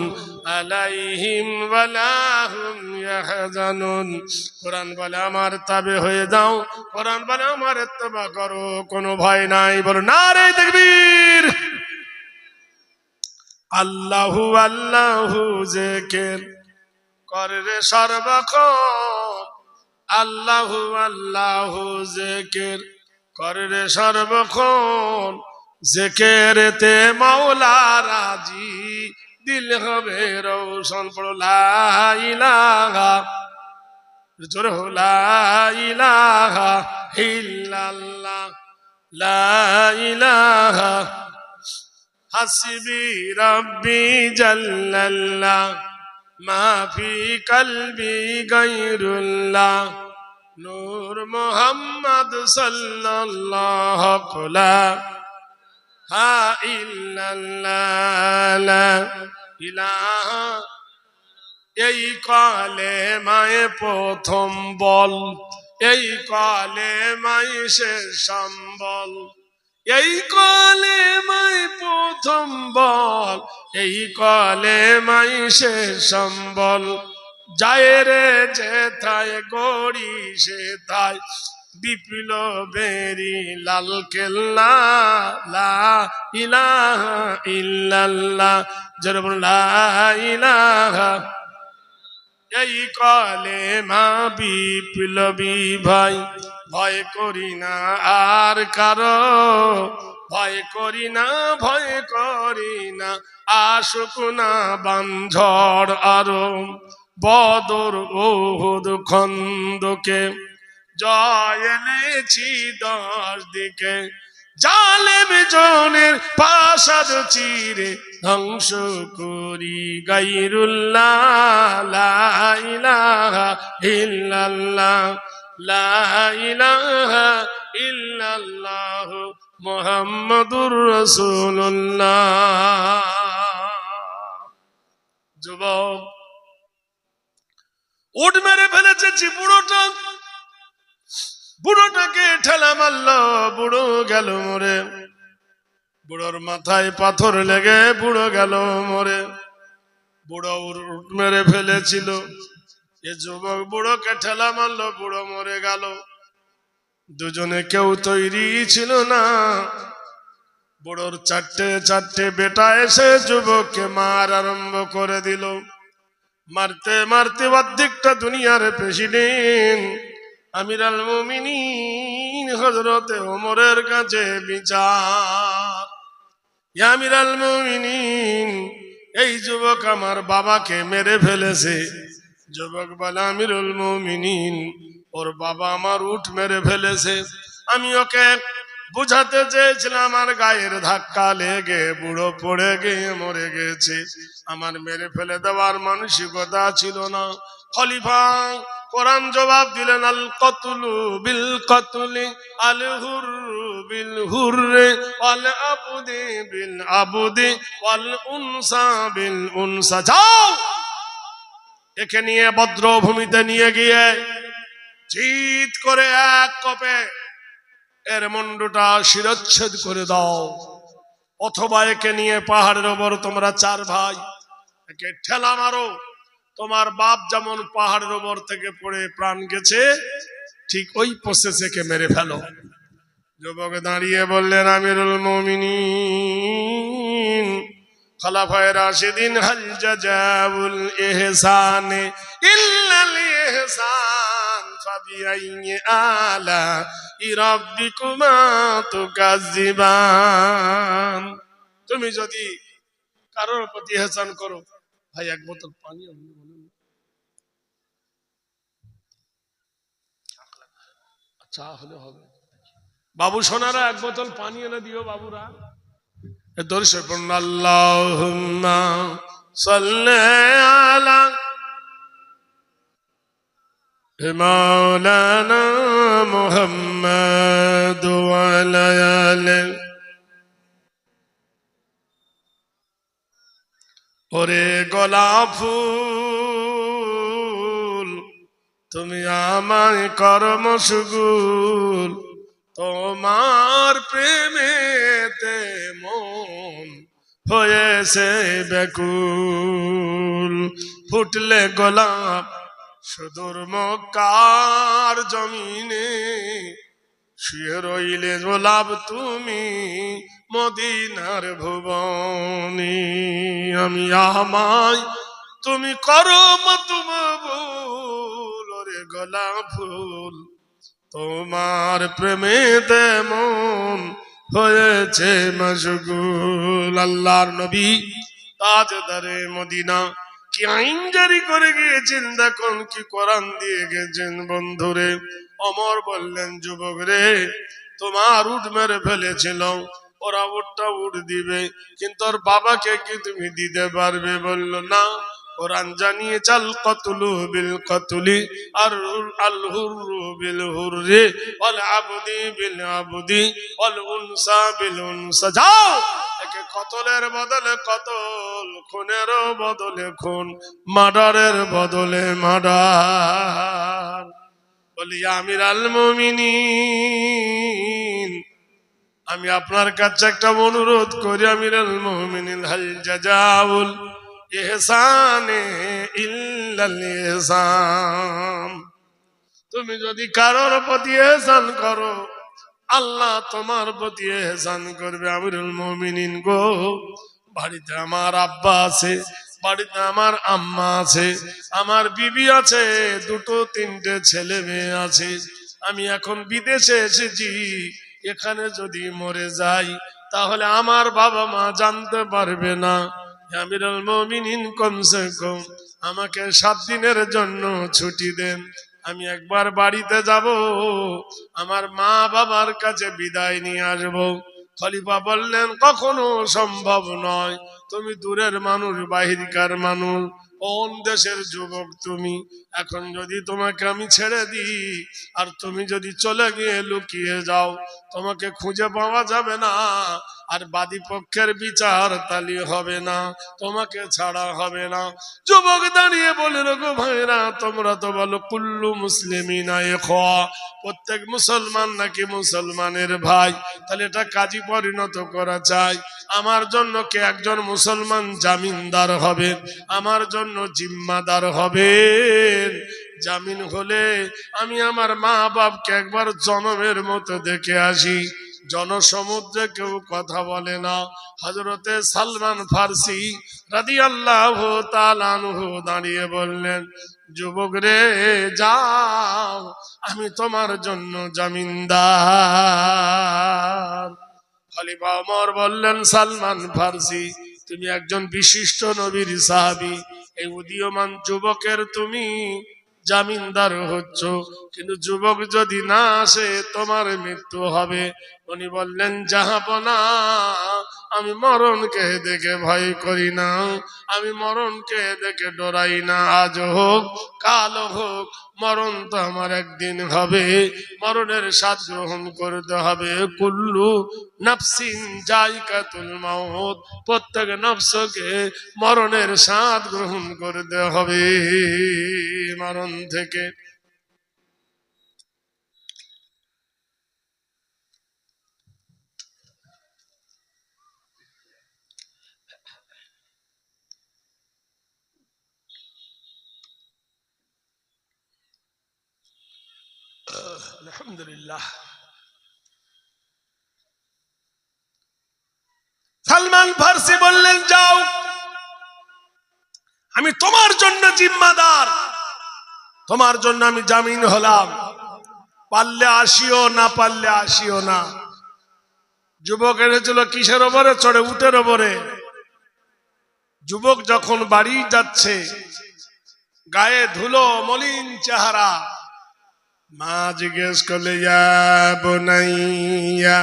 আলাইহিম ওয়ালা হুম ইয়াহজানুন। কোরআন বলে আমার তাবে হয়ে যাও, কোরআন বলে আমার ইত্তেবা করো, কোনো ভয় নাই। বলো নারে তাকবীর। আল্লাহু আল্লাহু জিকির করে সর্বক্ষণ, আল্লাহু আল্লাহু জিকির করে সর্বক্ষণ। জিকিরেতে মাওলা রাজি, দিল হবে রোশন। পড়ো লা ইলাহা, জোরে হো লা ইলাহা ইল্লাল্লাহ, লা ইলাহা হাসবি রব্বি জাল্লাল্লাহ মা ফি কলবি গায়রুল্লাহ, নূর মোহাম্মদ সাল্লাল্লাহু ইলাহা এই কালেমায়ে প্রথম বল, এই কালেমায়ে শেষ সম্বল, এই কালেমায়ে প্রথম বল, এই কালেমায়ে শেষ সম্বল। যায় রে যেথায় গড়ি সেথায় বিপ্লবেরি লাল কেল্লা, লা ইলাহা ইল্লাল্লাহ, যারা বলেন লা ইলাহা। এই কালেমা বিপ্লবী ভাই, ভয় করি না আর কারো, ভয় করি না, ভয় করি না, আসুক না বানঝড় আরো। বদর ওহুদ খন্দকে জয় এনেছি 10 দিকে, জালেম জনের প্রাসাদ চিরে ধ্বংস করি গায়রুল্লাহ, লা ইলাহা ইল্লাল্লাহ, লা ইলাহা ইল্লাল্লাহ মুহাম্মাদুর রাসূলুল্লাহ। যুবক উঠ মেরে ফেলেছে বুড়োটা, বুড়োটাকে ঠেলা মারল, বুড়ো গেল মরে। বুড়োর মাথায় পাথর লেগে বুড়ো গেল মরে। বুড়ো উঠ মেরে ফেলেছিল, এ যুবক বুড়োকে ঠেলা মারল, বুড়ো মরে গেল। দুজনে কেউ তৈরি ছিল না। বুড়োর 4টে বেটা এসে যুবককে মার আরম্ভ করে দিল। মারতে মারতে অর্ধেকটা দুনিয়ার প্রেসিডেন্ট আমিরুল মুমিনিন হযরতে ওমরের কাছে বিচার। ইয়া আমিরুল মুমিনিন, এই যুবক আমার বাবাকে মেরে ফেলেছে। যুবক বলে, আমিরুল মুমিনিন, ওর বাবা আমার উট মেরে ফেলেছে। আমি ওকে বুঝাতে চেয়েছিলাম, আমার গায়ের ধাক্কা লেগে বুড়ো পড়ে গিয়ে মরে গেছে, আমার মেরে ফেলে দেওয়ার মানসিকতা ছিল না। খলিফা কোরআন জবাব দিলেন, আল কতলু বিল কতলি, আল হুররু বিল হুররি, ওয়াল আবদি বিল আবদি, ওয়াল উনসা বিল উনসা। যাও একে নিয়ে বদ্রভূমিতে নিয়ে গিয়ে চিৎ করে এক কোপে এর মুন্ডুটা শিরচ্ছেদ করে দাও, অথবা একে নিয়ে পাহাড়ের ওপর তোমরা 4 ভাই একে ঠেলা মারো। তোমার বাপ যেমন পাহাড়ের ওপর থেকে পড়ে প্রাণ গেছে, ঠিক ওই প্রসেসে কে মেরে ফেলো। যুবক দাঁড়িয়ে বললেন, আমিরুল মুমিনিন, খলাফায়ে রাশিদিন, হাল জাযাউল ইহসানে ইল্লাল ইহসান, ফাবিআইয়ি আলাই রাব্বিকুমা তুকাজ্জিবান। তুমি যদি কারোর প্রতি ইহসান করো, ভাই 1 বোতল পানি চা হলে হবে। বাবু সোনারা 1 বোতল পানি এনে দিও বাবুরা। দর্শে পড়ুন, আল্লাহুম্মা সাল্লি আলা মাওলানা মুহাম্মাদ ওয়া আলা আলি। ওরে গোলাপ ফুল, তুমি আমার কর্ম সুগুল, তোমার প্রেমেতে মন হয়েছে ব্যাকুল। ফুটলে গোলাপ সুদূর মক্কার জমিনে, শুয়ে রইলে গোলাপ তুমি মদিনার ভুবনে। আমি আমায় তুমি করো মতবুল, ওরে গোলাপ ফুল, তোমার প্রেমেতে মন হয়েছে মশগুল। আল্লাহর নবী তাজদারে মদিনা কি আইন জারি করে গিয়েছেন, দেখুন কি কোরআন দিয়ে গেছেন। বন্ধুরে, ওমর বললেন, যুবক রে, তোমার উট মেরে ফেলেছিল, ওরা উটটা উট দিবে, কিন্তু ওর বাবাকে কি তুমি দিতে পারবে? বলল, না, কোরআন জানিয়ে চাল কতলু বিল কতলি আর আল হুরু বিল হুররি ওয়াল আবদি বিল আবদি ওয়াল উনসা বিল উনসা। যাও, একে কতলের বদলে কতল, খুনের বদলে খুন, মার্ডারের বদলে মার্ডার। বলি আমিরাল মুমিনিন, আমি আপনার কাছে একটা অনুরোধ করি, আমিরাল মুমিনিন, হাল জাযাউল ইহসানে ইল্লাল ইহসান। তুমি যদি কারোর প্রতি ইহসান করো, আল্লাহ তোমার প্রতি ইহসান করবে। আমিরুল মুমিনিন গো, বাড়িতে আমার আব্বা আছে, বাড়িতে আমার আম্মা আছে, আমার বিবি আছে, দুটো তিনটে ছেলে মেয়ে আছে। আমি এখন বিদেশে এসেছি, এখানে যদি মরে যাই তাহলে আমার বাবা মা জানতে পারবে না। আমিরুল মুমিনিন, কমসে কম আমাকে 7 দিনের জন্য ছুটি দেন, আমি একবার বাড়িতে যাব, আমার মা বাবার কাছে বিদায় নিয়ে আসবো। খলিফা বললেন, কখনো সম্ভব নয়, তুমি দূরের মানুষ, বাহিরকার মানুষ, কোন দেশের যুবক তুমি, এখন যদি তোমাকে আমি ছেড়ে দিই আর তুমি যদি চলে গিয়ে লুকিয়ে যাও, তোমাকে খুঁজে পাওয়া যাবে না, আর বাদী পক্ষের বিচার তালি হবে না, তোমাকে ছাড়া হবে না। যুবক দাঁড়িয়ে বলে, গো ভাইরা, তোমরা তো বলো কুল্লু মুসলিমিনা ইখওয়া, প্রত্যেক মুসলমান নাকি মুসলমানের ভাই, তাহলে এটা কাজী পরিণত করা চাই। আমার জন্য কে একজন মুসলমান জামিনদার হবে, আমার জন্য জিম্মাদার হবে। জামিন হলে আমি আমার মা বাপকে একবার জনমের মতো দেখে আসি। জনসমুদ্রে কেউ কথা বলে না। হযরতে সালমান ফার্সি রাদিয়াল্লাহু তাআলা আনহু দাঁড়িয়ে বললেন, যুবক রে, যাও, আমি তোমার জন্য জামিনদার। খলিফা ওমর বললেন, সালমান ফার্সি, তুমি একজন বিশিষ্ট নবীর সাহাবী, এই উদীয়মান যুবকের তুমি জামিনদার হচ্ছ, কিন্তু যুবক যদি না আসে তোমার মৃত্যু হবে। উনি বললেন, জাহাপনা, আমি মরণকে দেখে ভয় করি না, আমি মরণকে দেখে ডরাই না। আজ হোক কাল হোক, মরণ তো আমার একদিন হবে, মরণের স্বাদ গ্রহণ করতে হবে। কুল্লু নাফসিন যায়কাতুল মাউত, প্রত্যেক নফসকে মরণের স্বাদ গ্রহণ করতে হবে। মরণ থেকে আলহামদুলিল্লাহ। সালমান ফার্সি বললেন, যাও, আমি তোমার জন্য জিম্মাদার, তোমার জন্য আমি জামিন হলাম, পারলে আসিও, না পারলে আসিও না। যুবক এনেছিল কিসের ওপরে চড়ে? উটের ওপরে। যুবক যখন বাড়ি যাচ্ছে, গায়ে ধুলো, মলিন চেহারা, মা জিজ্ঞেস করলে, ইয়া বুনাইয়া,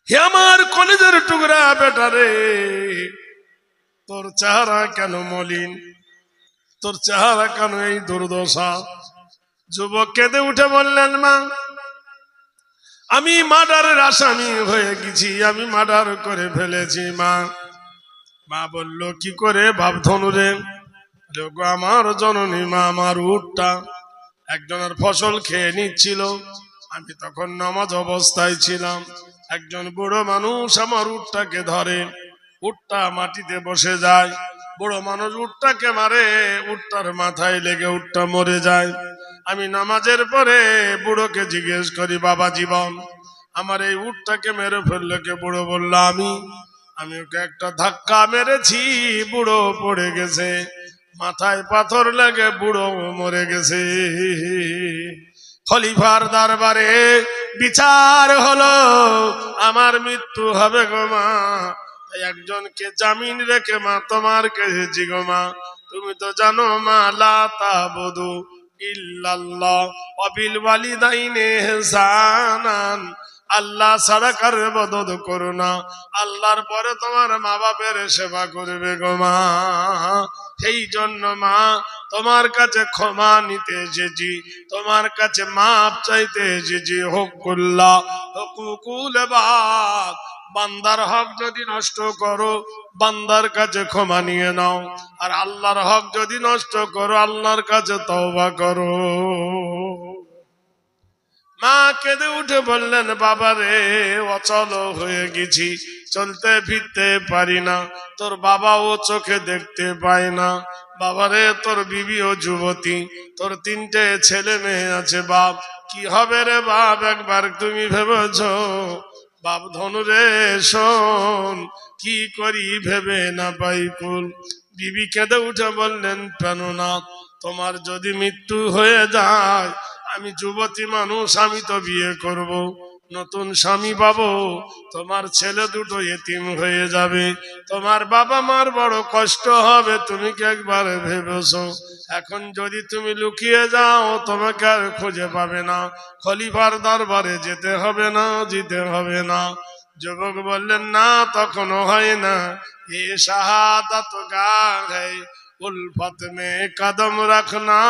হে আমার কলেজের টুকরা বেটা রে, তোর চেহারা কেন মলিন, তোর চেহারা কেন এই দুর্দশা? যুবক কেঁদে উঠে বললেন, মা, আমি মার্ডারের আসামি হয়ে গেছি, আমি মার্ডার করে ফেলেছি মা। মা বলল, কি করে ভাবধনু রে? আমার জননী মা, আমার উটটা একজনের ফসল খেয়ে নিচ্ছিল, আমি তখন নামাজ অবস্থায় ছিলাম, একজন বুড়ো মানুষ আমার উটটাকে ধরে, উটটা মাটিতে বসে যায়, বুড়ো মানুষ উটটাকে মারে, উটটার মাথায় লেগে উটটা মরে যায়। আমি নামাজের পরে বুড়োকে জিজ্ঞেস করি, বাবা জীবন, আমার এই উটটাকে মেরে ফেললো কে? বুড়ো বলল, আমি ওকে একটা ধাক্কা মেরেছি, বুড়ো পড়ে গেছে, মাথায় পাথর লেগে বুড়ো মরে গেছে। খলিফার দরবারে বিচার হলো, আমার মৃত্যু হবে গো মা, একজনকে জামিন রেখে মা তোমার কাছে গো মা, তুমি তো জানো মা, লা তাবুদু ইল্লাল্লাহ ওয়া বিল ওয়ালিদাইনি ইহসানান, আল্লাহ ছাড়া কারো ইবাদত করো না। আল্লাহর পরে তোমার মা বাপের সেবা করবে গো মা। সেই জন্য মা তোমার কাছে ক্ষমা নিতে এসেছি, তোমার কাছে মাপ চাইতে এসেছি। হকুল্লাহ হুকুকুল ইবাদ, বান্দার হক যদি নষ্ট করো বান্দার কাছে ক্ষমা নিয়ে নাও, আর আল্লাহর হক যদি নষ্ট করো আল্লাহর কাছে তওবা করো। মা কেঁদে উঠে বললেন, বাবা রে, অচল হয়ে গেছি, চলতে ফিরতে পারি না, তোর বাবাও চোখে দেখতে পায় না। বাবা রে, তোর বিবিও যুবতী, তোর 3টে ছেলে মেয়ে আছে, বাপ কি হবে রে বাপ, একবার তুমি ভেবেছ? বাপ ধনু রে শোন, কি করি ভেবে না পাই কুল। বিবি কেঁদে উঠে বললেন, কেন না, তোমার যদি মৃত্যু হয়ে যায়, আমি যুবতী মানুষ, আমি তো বিয়ে করব, নতুন স্বামী পাবো, তোমার ছেলে দুটো এতিম হয়ে যাবে, তোমার বাবা মার বড় কষ্ট হবে, তুমি কি একবার ভেবেছো? এখন যদি তুমি লুকিয়ে যাও তোমাকে আর খুঁজে পাবে না, খলিফার দরবারে যেতে হবে না, যেতে হবে না। যুবক বললেন, না তখনও হয় না, এ শাহাদাত গাহ है, उल्फत में कदम रखना,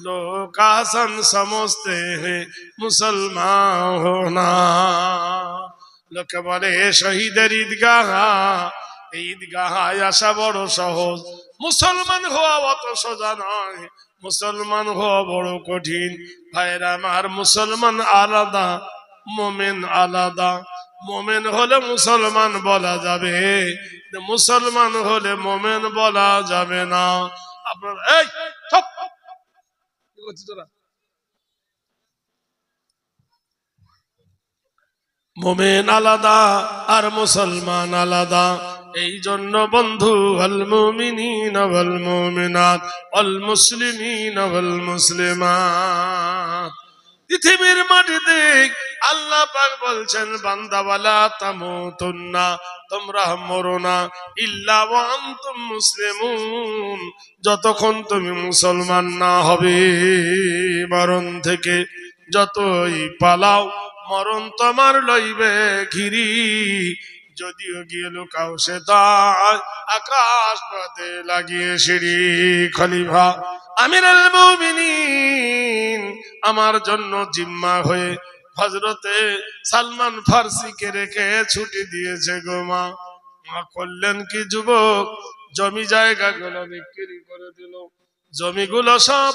लोग आसन समझते हैं मुसलमान होना। লোকে বলে শহীদের ঈদগাহ, এই ঈদগাহায় আসা বড় সহজ, মুসলমান হওয়া অত সোজা নয়, মুসলমান হওয়া বড় কঠিন। ভাইরা আমার, মুসলমান আলাদা, মোমেন আলাদা। মোমেন হলে মুসলমান বলা যাবে, মুসলমান হলে মোমেন বলা যাবে না। আপনার এই চুপ! কি করছিস তোরা? মোমেন আলাদা আর মুসলমান আলাদা। এই জন্য বন্ধু, আল মুমিনিন ওয়াল মুমিনাত ওয়াল মুসলিমিন ওয়াল মুসলিমাত, পৃথিবীর মাটিতে আল্লাহ পাক বলছেন, বান্দা ওয়ালা তামুতুন্না, তোমরা মরো না, ইল্লা ওয়া আনতুম মুসলিমুন, যতক্ষণ তুমি মুসলমান না হবে। মরণ থেকে যতই পালাও মরণ তোমার লইবে ঘিরি, যদিও গিয়ে লুকাও সে তাই আকাশ পথে লাগিয়ে সিঁড়ি। খলিফা আমিরুল মুমিনিন আমার জন্য জিম্মা হয়ে হযরতে সালমান ফার্সিকে রেখে ছুটি দিয়েছে গো মা। মা করলেন কি, যুবক জমি জায়গাগুলো বিক্রি করে দিল, জমিগুলো সব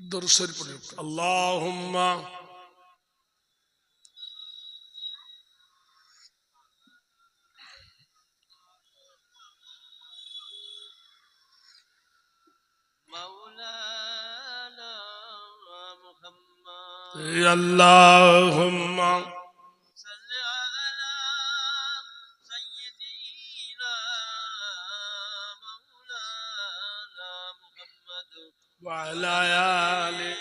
দরুদ শরীফ পড়ে আল্লাহুম্মা
মাওলানা মুহাম্মদ,
আল্লাহুম্মা
সাল্লি আলা সাইয়্যিদিনা মাওলানা মুহাম্মদ
ওয়া আলা আলি।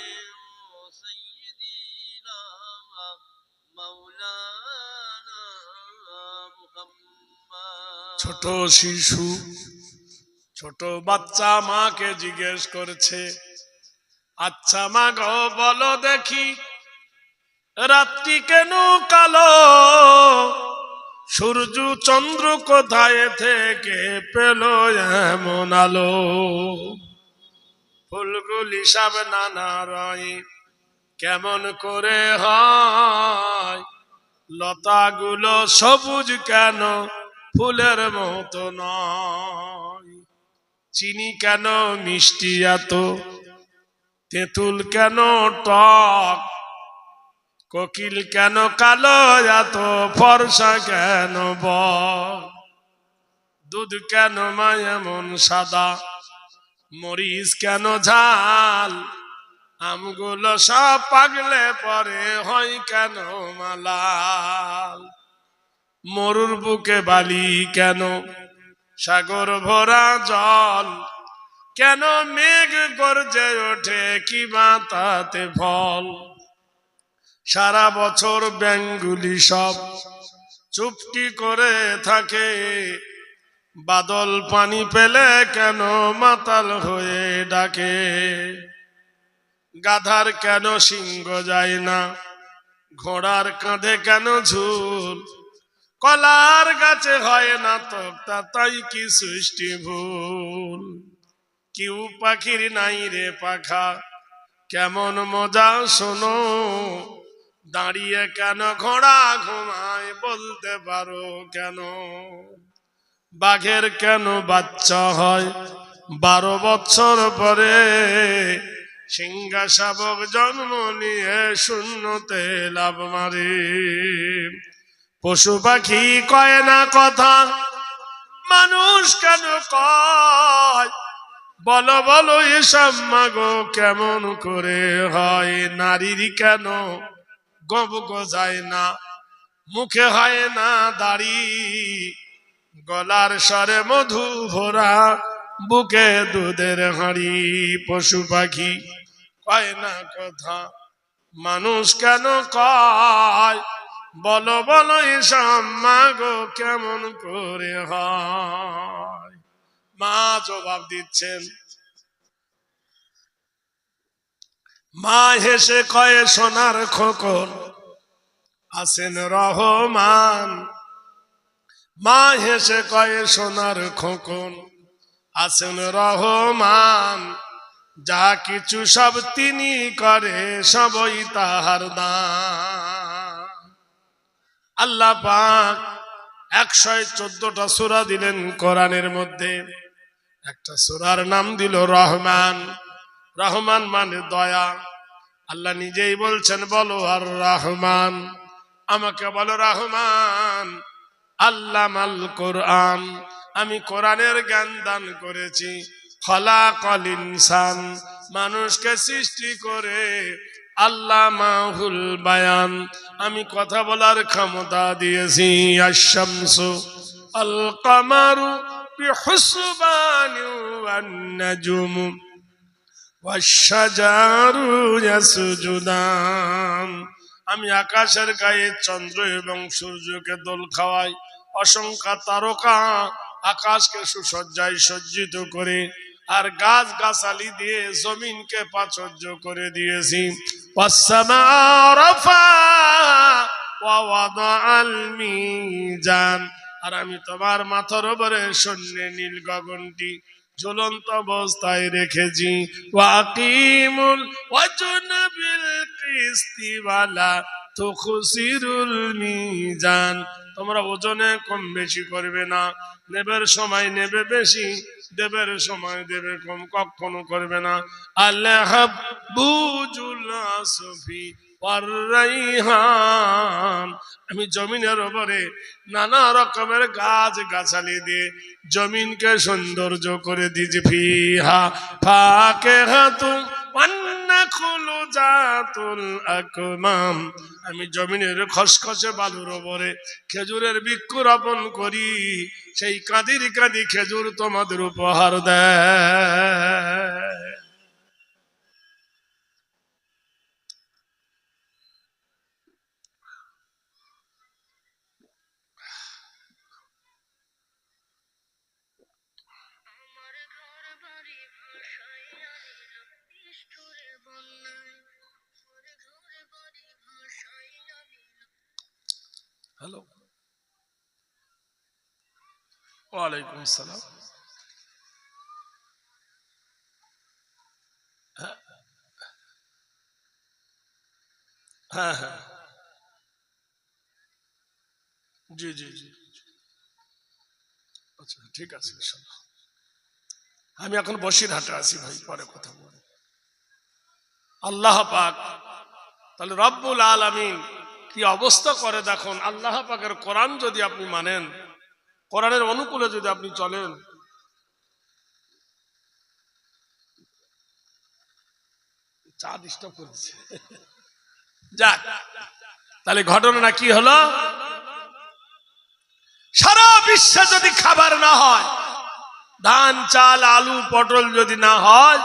সাইয়্যিদিনা মাওলানা মুহাম্মদ।
ছোট শিশু, ছোট বাচ্চা মাকে জিজ্ঞেস করছে, আচ্ছা মা গো বলো দেখি, রাত্রি কেন কালো, সূর্য চন্দ্র কোথায় থেকে পেল এমন আলো, ফুলগুলি সব নানা রঙ কেমন করে হয়, লতাগুলো সবুজ কেন ফুলের মতো নয়, চিনি কেন মিষ্টি এত, তেঁতুল কেন টক, কোকিল কেন কালো এত, ফর্সা কেন বক, দুধ কেন মা এমন সাদা, মরিচ কেন ঝাল, আমগুলো সব পাগলে পরে হয় কেন মালাল, মরুর বুকে বালি কেন, সাগর ভরা জল, কেন মেঘ গর্জে ওঠে কি বাতাতে ফল, সারা বছর ব্যাঙগুলি সব চুপটি করে থাকে, বাদল পানি পেলে কেন মাতাল হয়ে ডাকে, গাধার কেন সিংহ যায় না, ঘোড়ার কাঁধে কেন ঝুল, কলার গাছে হয় না তক্তা, তাই কি সৃষ্টি ভুল। কিউ পাখির নাই রে পাখা, কেমন মজা শোনো, দাঁড়িয়ে কেন ঘোড়া ঘুমায় বলতে পারো কেন। বাঘের কেন বাচ্চা হয় 12 বছর পরে, সিংহা শাবক জন্ম নিয়ে শূন্যতে লাভ মারে। পশু পাখি কয় না কথা, মানুষ কেন কয়, বলো বলো এসব মাগো কেমন করে হয়। নারীর কেন গব গজায় না, মুখে হয় না দাড়ি, গলার স্বরে মধু ভরা, বুকে দুধের হাঁড়ি। পশু পাখি কয় না কথা, মানুষ কেন কয়, বলো বলো এসব মাগো কেমন করে হয়। মা জবাব দিচ্ছেন, মা হেসে কয়ে সোনার খোকন আছেন রহমান। মা হেসে কয়ে সোনার খোকন আছেন রহমান, যা কিছু সব তিনি করে সবই তাহার দান। আল্লাহ পাক 114টা সূরা দিলেন কোরআনের মধ্যে, একটা সূরার নাম দিল রহমান। রহমান মানে দয়া। আল্লাহ নিজেই বলছেন বলো আর রহমান, আমাকে বলো রহমান। আল্লামাল কোরআন, আমি কোরআনের জ্ঞান দান করেছি। খলাকাল ইনসান, মানুষকে সৃষ্টি করে। আল্লামাহুল বায়ান, আমি কথা বলার ক্ষমতা দিয়েছি। আশ-শামসু আল কামারু বিহুসবানি ওয়ান নাজমু ওয়াশ-শাজারু ইয়াসজুদান, আমি আকাশের গায়ে চন্দ্র এবং সূর্যকে দোল খাওয়াই। অসংখ্য তারকা আকাশকে সুসজ্জায় সজ্জিত করে, আর গাছ গাছালি দিয়ে জমিনকে প্রাচুর্য করে দিয়েছি। ওয়াস-সামা রাফা ওয়া ওয়াদাআল মিজান, আর আমি তোমার মাথার উপরে শূন্যে নীল গগনটি ঝুলন্ত অবস্থায় রেখেছি। ওয়াকিমুল ওয়াজনা বিল কিসতি ওয়ালা তুখসিরুল মিজান, তোমরা ওজনে কম বেশি করবে না। নেবের সময় নেবে বেশি, দেবের সময় দেবে কম, কখনো করবে না। আল্লাহ বুজুল আসফি ওয়ার রাইহান, আমি জমিনের উপরে নানা রকমের গাছ গাছালি দিয়ে জমিনকে সৌন্দর্য করে দিয়েছি। ফিহা ফাকিহাতু ওয়ান নাখলু জাতুল আকমাম, আমি জমিনের খসখসে বালুর উপরে খেজুরের বৃক্ষ রোপণ করি, সেই কাঁদির কাঁদি খেজুর তোমাদের উপহার দেয়। হ্যালো, ওয়ালাইকুম আসসালাম। হ্যাঁ হ্যাঁ, জি জি জি, আচ্ছা ঠিক আছে ইনশাআল্লাহ। আমি এখন বসিরহাটে আছি ভাই, পরে কথা বলবো। আল্লাহ পাক তাহলে রব্বুল আলামিন কি অবস্থা করে দেখুন। আল্লাহ পাকের কোরআন যদি আপনি মানেন, কোরআনের অনুকূলে যদি আপনি চলেন, চা ডিস্টার্ব করেছে, যাক তাহলে ঘটনা কি হলো। সারা বিশ্বে যদি খাবার না হয়, ধান চাল আলু পটল যদি না হয়,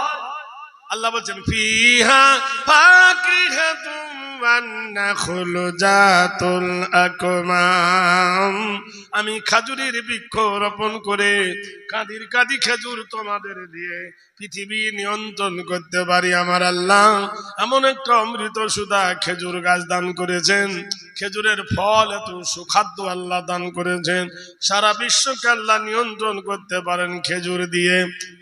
আল্লাহ বলছেন ফিহা ফাকিহাতুম والنخل ذات الأكمام আমি খেজুরের বৃক্ষ রোপণ করে কাঁদির কাঁদি খেজুর তোমাদের দিয়ে পৃথিবী নিয়ন্ত্রণ করতে পারি। আমার আল্লাহ এমন একটা অমৃত সুধা খেজুর গাছ দান করেছেন, খেজুরের ফল এত সুখাদ্য আল্লাহ দান করেছেন, সারা বিশ্বকে আল্লাহ নিয়ন্ত্রণ করতে পারেন খেজুর দিয়ে।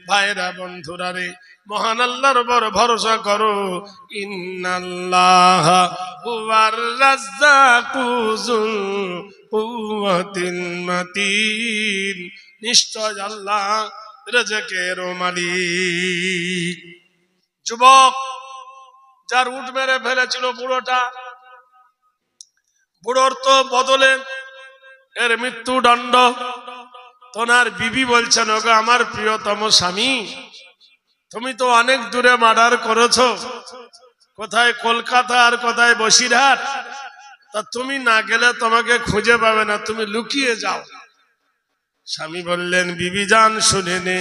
ভাইরা বন্ধুরা রে, মহান আল্লাহর উপর ভরসা করো। ইন্নাল্লাহ হুয়ার রাজ্জাকু যুল কুওয়াতিল মাতিন, নিশ্চয় আল্লাহ রিজকের মালিক। যুবক যার উট মেরে ফেলেছিল বুড়োর তো বদলে এর মৃত্যুদণ্ড। তোনার বিবি বলছেন, ওগো আমার প্রিয়তম স্বামী, তুমি তো অনেক দূরে মার্ডার করেছো, কোথায় কলকাতা আর কোথায় বসিরহাট, তা তুমি না গেলে তোমাকে খুঁজে পাবে না, তুমি লুকিয়ে যাও। স্বামী বললেন, বিবি জান শুনে নে,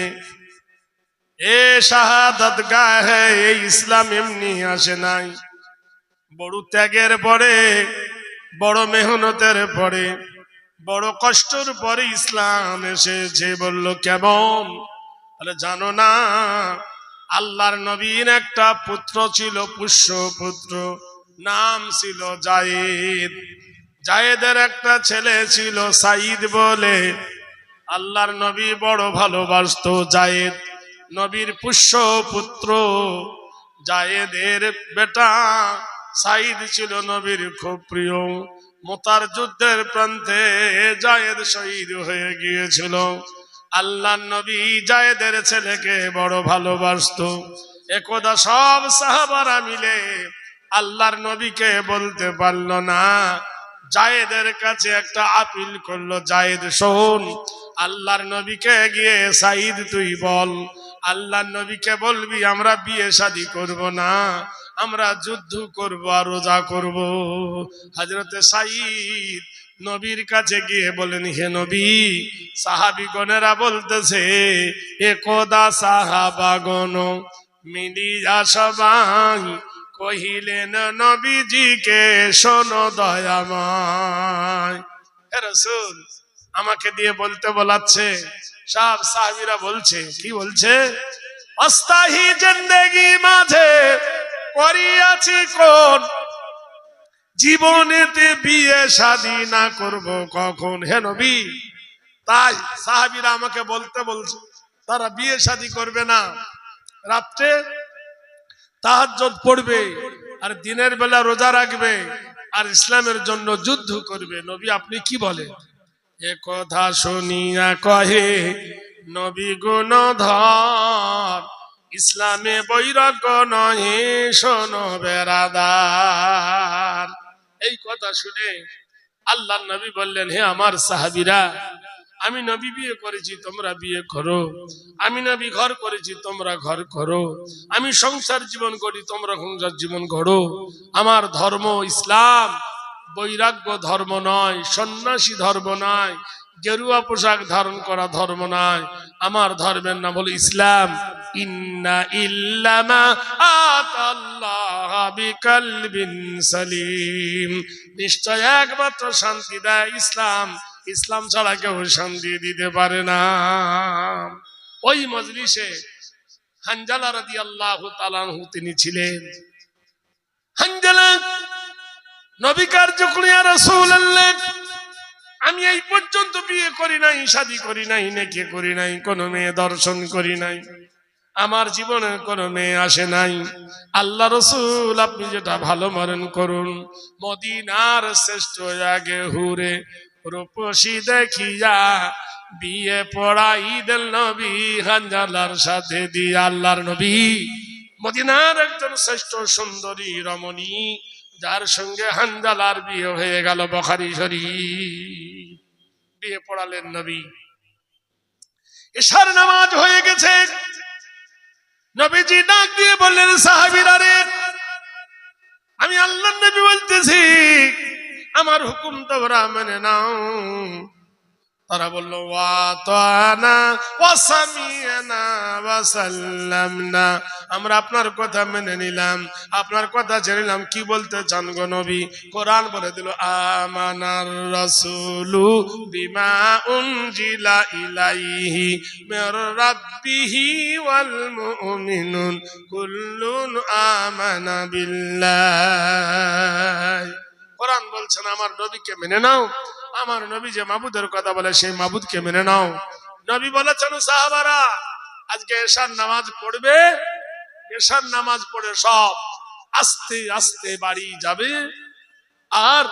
এ শাহাদাত গাহ, এই ইসলাম এমনি আসে নাই, বড় ত্যাগের পরে, বড় মেহনতের পরে, বড় কষ্টের পরে ইসলাম এসেছে। বলল কেমন? বলে জানো না, আল্লাহর নবীর একটা পুত্র ছিল, পুষ্য পুত্র, নাম ছিল জায়েদ। জায়েদের একটা ছেলে ছিল সাইদ বলে। আল্লাহর নবী বড় ভালোবাসতো জায়েদ, নবীর পুষ্য পুত্র জায়েদের বেটা সাইদ ছিল নবীর খুব প্রিয়। মুতার যুদ্ধের প্রান্তে জায়েদ শহীদ হয়ে গিয়েছিল। আল্লাহর নবী জায়েদের ছেলেকে বড় ভালোবাসতো। একদা সব সাহাবারা মিলে আল্লাহর নবীকে বলতে পারলো না, জায়েদের কাছে একটা আপিল করলো, জায়েদ শোন, আল্লাহর নবীকে গিয়ে সাইদ তুই বল, আল্লাহর নবীকে বলবি আমরা বিয়ে শাদী করব না, আমরা যুদ্ধ করব আর রোজা করব। হযরতে সাইদ নবীর কাছে গিয়ে বলেন, হে নবী, সাহাবীগণেরা বলতেছে, একদা সাহাবাগণ মিলিয়া সবাই কহিলেন নবীজিকে, শোনো দয়াময়। হে রাসূল, আমাকে দিয়ে বলতে বলাচ্ছে। সব সাহাবীরা বলছে, কি বলছে? অস্থায়ী জিন্দেগি মাঝে করিয়াছি কোন, জীবনেতে বিয়ে শাদী না করব কখন। হে নবী, তাই সাহাবীরা আমাকে বলতে বলছে তারা বিয়ে শাদী করবে না, রাত্রে তাহাজ্জুদ পড়বে আর দিনের বেলা রোজা রাখবে আর ইসলামের জন্য যুদ্ধ করবে। নবী আপনি কি বলেন? এ কথা শুনিয়া কহে নবী গুণধর, ইসলামে বৈরাগ্য নহে শোনো বেরাদার। এই কথা শুনে আল্লাহর নবী বললেন, হে আমার সাহাবীরা, আমি নবী বিয়ে করেছি, তোমরা বিয়ে করো, আমি নবী ঘর করেছি, তোমরা ঘর করো, আমি সংসার জীবন করি, তোমরা সংসার জীবন করো। আমার ধর্ম ইসলাম, বৈরাগ্য ধর্ম নয়, সন্ন্যাসী ধর্ম নয়, গেরুয়া পোশাক ধারণ করা ধর্ম নয়, আমার ধর্মের নাম হলো ইসলাম। ইন্না ইল্লামা আতাল্লাহ বিকলবিন সালিম, নিশ্চয় একমাত্র শান্তি দেয় ইসলাম, ইসলাম ছাড়া কেউ শান্তি দিতে পারে না। ওই মজলিসে হানজালা রাদিয়াল্লাহু তাআলা আনহু তিনি ছিলেন। হানজালা নবী কার্যকরী, ইয়া রাসূলুল্লাহ, আমি এই পর্যন্ত বিয়ে করি নাই, শাদী করি নাই, নেকি করি নাই, কোনো মেয়ে দর্শন করি নাই, আমার জীবনে কোনো মেয়ে আসে নাই। আল্লাহ রাসূল, আপনি যেটা ভালো মনে করুন, মদিনার শ্রেষ্ঠ আগে হুরে রূপসী দেখিয়া বিয়ে পড়াই দেন নবী হানজালার সাথে দিয়ে। আল্লাহর নবী মদিনার একজন শ্রেষ্ঠ সুন্দরী রমণী, যার সঙ্গে হানজালার বিয়ে হয়ে গেল। বুখারী শরীফ, বিয়ে পড়ালেন নবী। ইশার নামাজ হয়ে গেছে, নবীজি ডাক দিয়ে বললেন, সাহাবীরা রে, আমি আল্লাহর নবী বলতেছি, আমার হুকুম তোমরা মেনে নাও। তারা বলল ওয়া তানা ওয়া সামি'না ওয়া সাল্লামনা, আমরা আপনার কথা মেনে নিলাম, আপনার কথা ছেড়ে নিলাম। কি বলতে চান গো নবী? কোরআন বলে দিল আমানার রাসূলু বিমা উনজিলা ইলাইহি মির রাব্বিহি ওয়াল মুমিনুন কুল্লুন আমানা বিল্লাহ। কোরআন বলছেন আমার নবীকে মেনে নাও, আমার নবী যে মাবুদের কথা বলে সেই মাবুদকে মেনে নাও। নবী বলেছেন সাহাবারা আজকে এশার নামাজ পড়বে, এশার নামাজ পড়ে সব আস্তে আস্তে বাড়ি যাবে। আর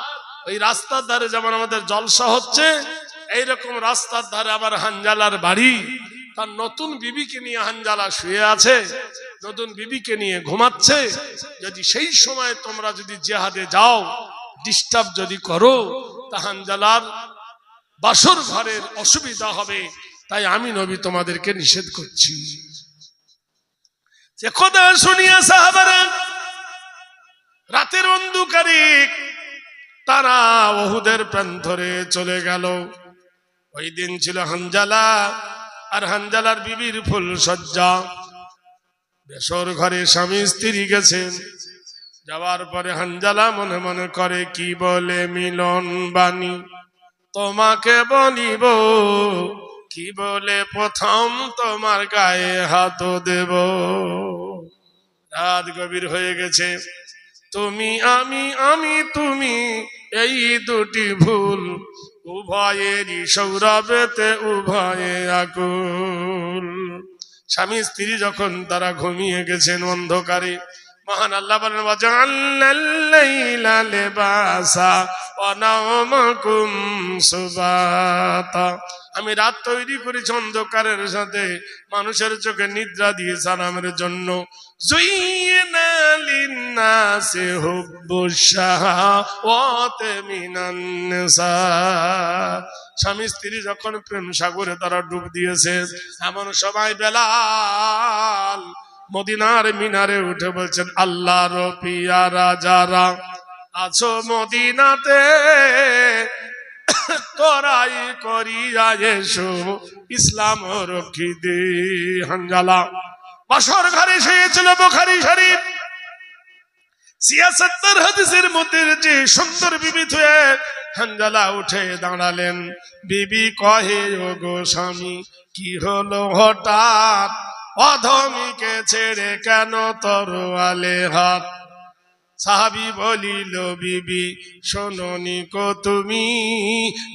ওই রাস্তার ধারে যেমন আমাদের জলসা হচ্ছে, এইরকম রাস্তার ধারে আবার হানজালার বাড়ি, তার নতুন বিবিকে নিয়ে হানজালা শুয়ে আছে, নতুন বিবিকে নিয়ে ঘুমাচ্ছে। যদি সেই সময় তোমরা যদি জিহাদে যাও, ডিস্টার্ব যদি করো, তা হানজালার বাসর ঘরের অসুবিধা হবে। তাই আমি নবী তোমাদেরকে নিষেধ করছি। যে কথা শুনিয়া সাহাবারা রাতের অন্ধকারে তারা উহুদের প্রান্তরে চলে গেল। ওই দিন ছিল হানজালা আর হানজালার বিবির ফুল সজ্জা। বেসর ঘরে স্বামী স্ত্রী গেছেন, যাওয়ার পরে হানজালা মনে মনে করে কি বলে মিলন বাণী তোমাকে বলিব, কি বলে প্রথম তোমার গায়ে হাত দেব। রাত গভীর হয়ে গেছে, তুমি আমি আমি তুমি এই দুটি ভুল, উভয়েরই সৌরভেতে উভয়ে আকুল। স্বামী স্ত্রী যখন তারা ঘুমিয়ে গেছেন অন্ধকারে, মহান আল্লাহ বলেন ওয়াজআলনাল লাইলা লিবাসা ওয়া নাওমাকুম সুবাতা, আমি রাত তৈরি করেছি অন্ধকারের সাথে, মানুষের চোখে নিদ্রা দিয়েছি আরামের জন্য। যুইনা লিন্নাসি হুব্বুশ শাহাওয়াতি মিনান নিসা, স্বামী স্ত্রী যখন প্রেম সাগরে তারা ডুব দিয়েছে, এমন সময় বেলাল মদিনার মিনারে উঠে বলছেন আল্লাহর পিয়ারা যারা আছো মদিনাতে, তোরাই করিয়া এসো ইসলাম রক্ষিতে। হানজালা বাসর ঘরে শুয়েছিল, বুখারী শরীফ ৭৬ হাদিসের মধ্যে যে সুন্দর বিবি হয়ে হানজালা উঠে দাঁড়ালেন। বিবি কহে ও গো স্বামী কি হলো হঠাৎ, অধমীকে ছেড়ে কেন তরোয়ালে হাত। সাহাবী বলিল বিবি শোনোনি কো তুমি,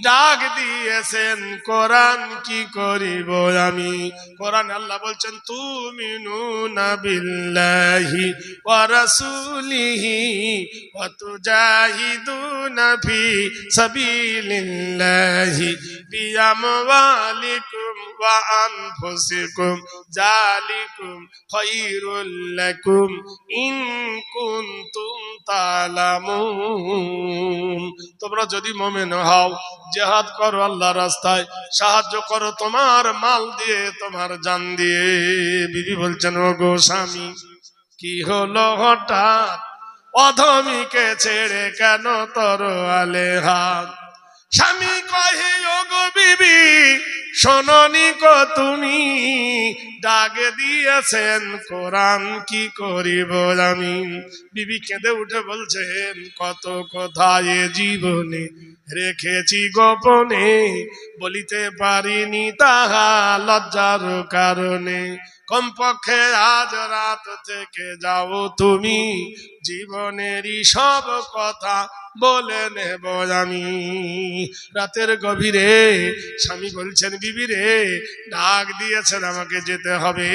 ডাক দিয়েছেন কোরআন কি করিব আমি। কোরআন আল্লাহ বলছেন তুমিনুনা বিল্লাহি ওয়া রাসূলিহি ওয়া তুজাহিদুনা ফি সাবিলিল্লাহি বিআমওয়ালিকুম ওয়া আনফুসিকুম যালিকুম খায়রুল লাকুম ইন কুনতুম তা'লামুন। তোমরা যদি মুমিন হও, জিহাদ করো আল্লাহর রাস্তায়, সাহায্য করো তোমার মাল দিয়ে, তোমার জান দিয়ে। বিবি বলছেন ও গো স্বামী কি হলো হঠাৎ, অধমীকে ছেড়ে কেন তরোয়ালে হাত। স্বামী কহে ও গো বিবি শোনোনি কো তুমি, ডাক দিয়েছেন কোরআন কি করিব আমি। বিবি কেঁদে উঠে বলছেন কত কথা এ জীবনে রেখেছি গোপনে, বলিতে পারিনি তাহা লজ্জার কারণে। কমপক্ষে আজ রাত থেকে যাও তুমি, জীবনেরই সব কথা বলে নেব আমি। রাতের গভীরে স্বামী বলছেন বিবি রে ডাক দিয়েছেন আমাকে যেতে হবে।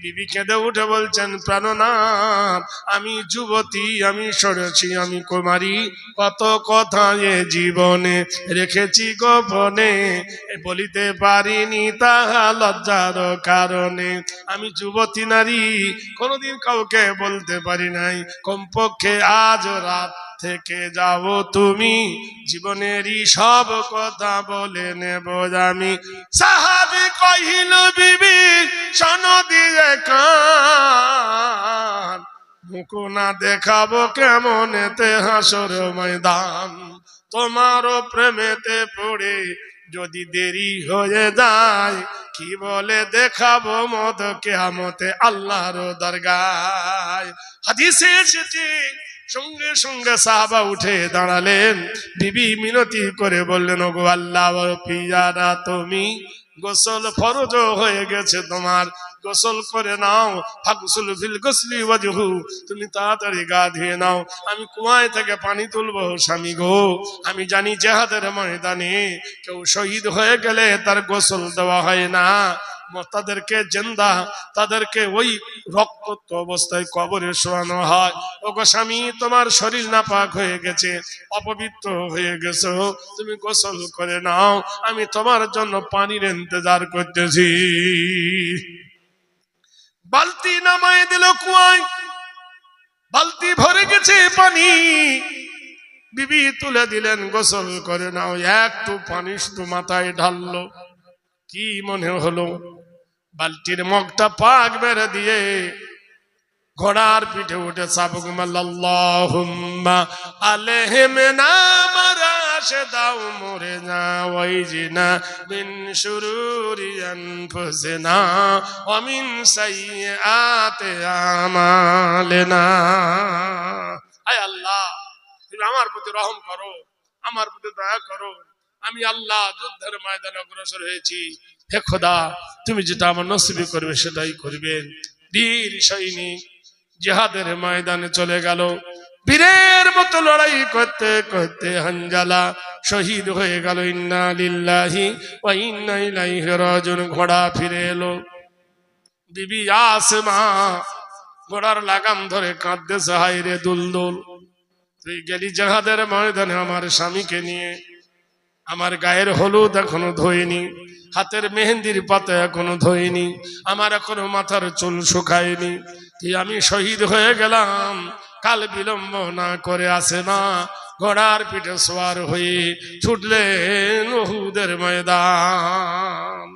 বিবি কেঁদে উঠে বলছেন প্রাণনাথ আমি যুবতী, আমি সরেছি, আমি কুমারী, কত কথা এ জীবনে রেখেছি গোপনে, বলিতে পারিনি তাহা লজ্জার কারণে। আমি যুবতী নারী, কোনোদিন কাউকে বলতে পারি নাই, কমপক্ষে আজ রাত থেকে যাও তুমি, জীবনেরই সব কথা বলে নেব আমি। সাহাবী কহিল বিবি শোনো দিয়ে কান, মুখ না দেখাবো কেমনেতে হাসর ময়দান, তোমারও প্রেমেতে পড়ে যদি দেরি হয়ে যায় কি বলে দেখাবো মদ কিয়ামতে আল্লাহর দরগায়। হাদিসে এসেছে সঙ্গে সঙ্গে সাহাবা উঠে দাঁড়ালেন, বিবি মিনতি করে বললেন, ওগো আল্লাহর পিয়ারা তুমি গোসল ফরজ হয়ে গেছে তোমার, গোসল করে নাও। ফাগসুল ফিল গোসলি ওয়াজহু, তুমি তাড়াতাড়ি গা ধুয়ে নাও, আমি কুয়ায় থেকে পানি তুলবো। স্বামী গো, আমি জানি জিহাদের ময়দানে কেউ শহীদ হয়ে গেলে তার গোসল দেওয়া হয় না, তাদেরকে জিন্দা, তাদেরকে ওই রক্তাক্ত অবস্থায় কবরে শোয়ানো হয়। ওগো স্বামী, তোমার শরীর নাপাক হয়ে গেছে, অপবিত্র হয়ে গেছো, তুমি গোসল করে নাও, আমি তোমার জন্য পানির ইন্তজার করতেছি। বালতি নামায় দিল কুয়ায়, বালতি ভরে গেছে পানি, বিবি তুলে দিলেন, গোসল করে নাও। একটু পানি শুধু মাথায় ঢাললো, কি মনে হলো বালতির মগটা পাক বেড়ে দিয়ে ঘোড়ার পিঠে উঠে চাবুক মারল, আল্লাহুম্মা আলাইহিম নামারাশে দাও মরে না ওই জিনা মিন শুরুরি আনফুসিনা ওয়া মিন সাইয়্যাতি আমালিনা। আয় আল্লাহ, তুমি আমার প্রতি রহম করো, আমার প্রতি দয়া করো, আমি আল্লাহ যুদ্ধের ময়দানে অগ্রসর হয়েছি, হে খোদা তুমি যেটা আমার নসিবে করবে সেটাই করবেন। বীর সৈনিক জিহাদের ময়দানে চলে গেল, বীরের মতো লড়াই করতে করতে হানজালা শহীদ হয়ে গেল। ইন্না লিল্লাহি ওয়া ইন্না ইলাইহি রাজিউন। ঘোড়া ফিরে এলো, বিবি আসমা ঘোড়ার লাগাম ধরে কাঁদতেছে, হায় রে দুলদুল, তুই গেলি জিহাদের ময়দানে আমার স্বামীকে নিয়ে, আমার গায়ের হলুদ এখনো ধোয়নি, হাতের মেহেন্দির পাতা এখনো ধোয়নি, আমার এখনো মাথার চুল শুকায়নি, তুই আমি শহীদ হয়ে গেলাম। কাল বিলম্ব না করে আসমা ঘোড়ার পিঠে সওয়ার হয়ে ছুটলেন উহুদের ময়দান।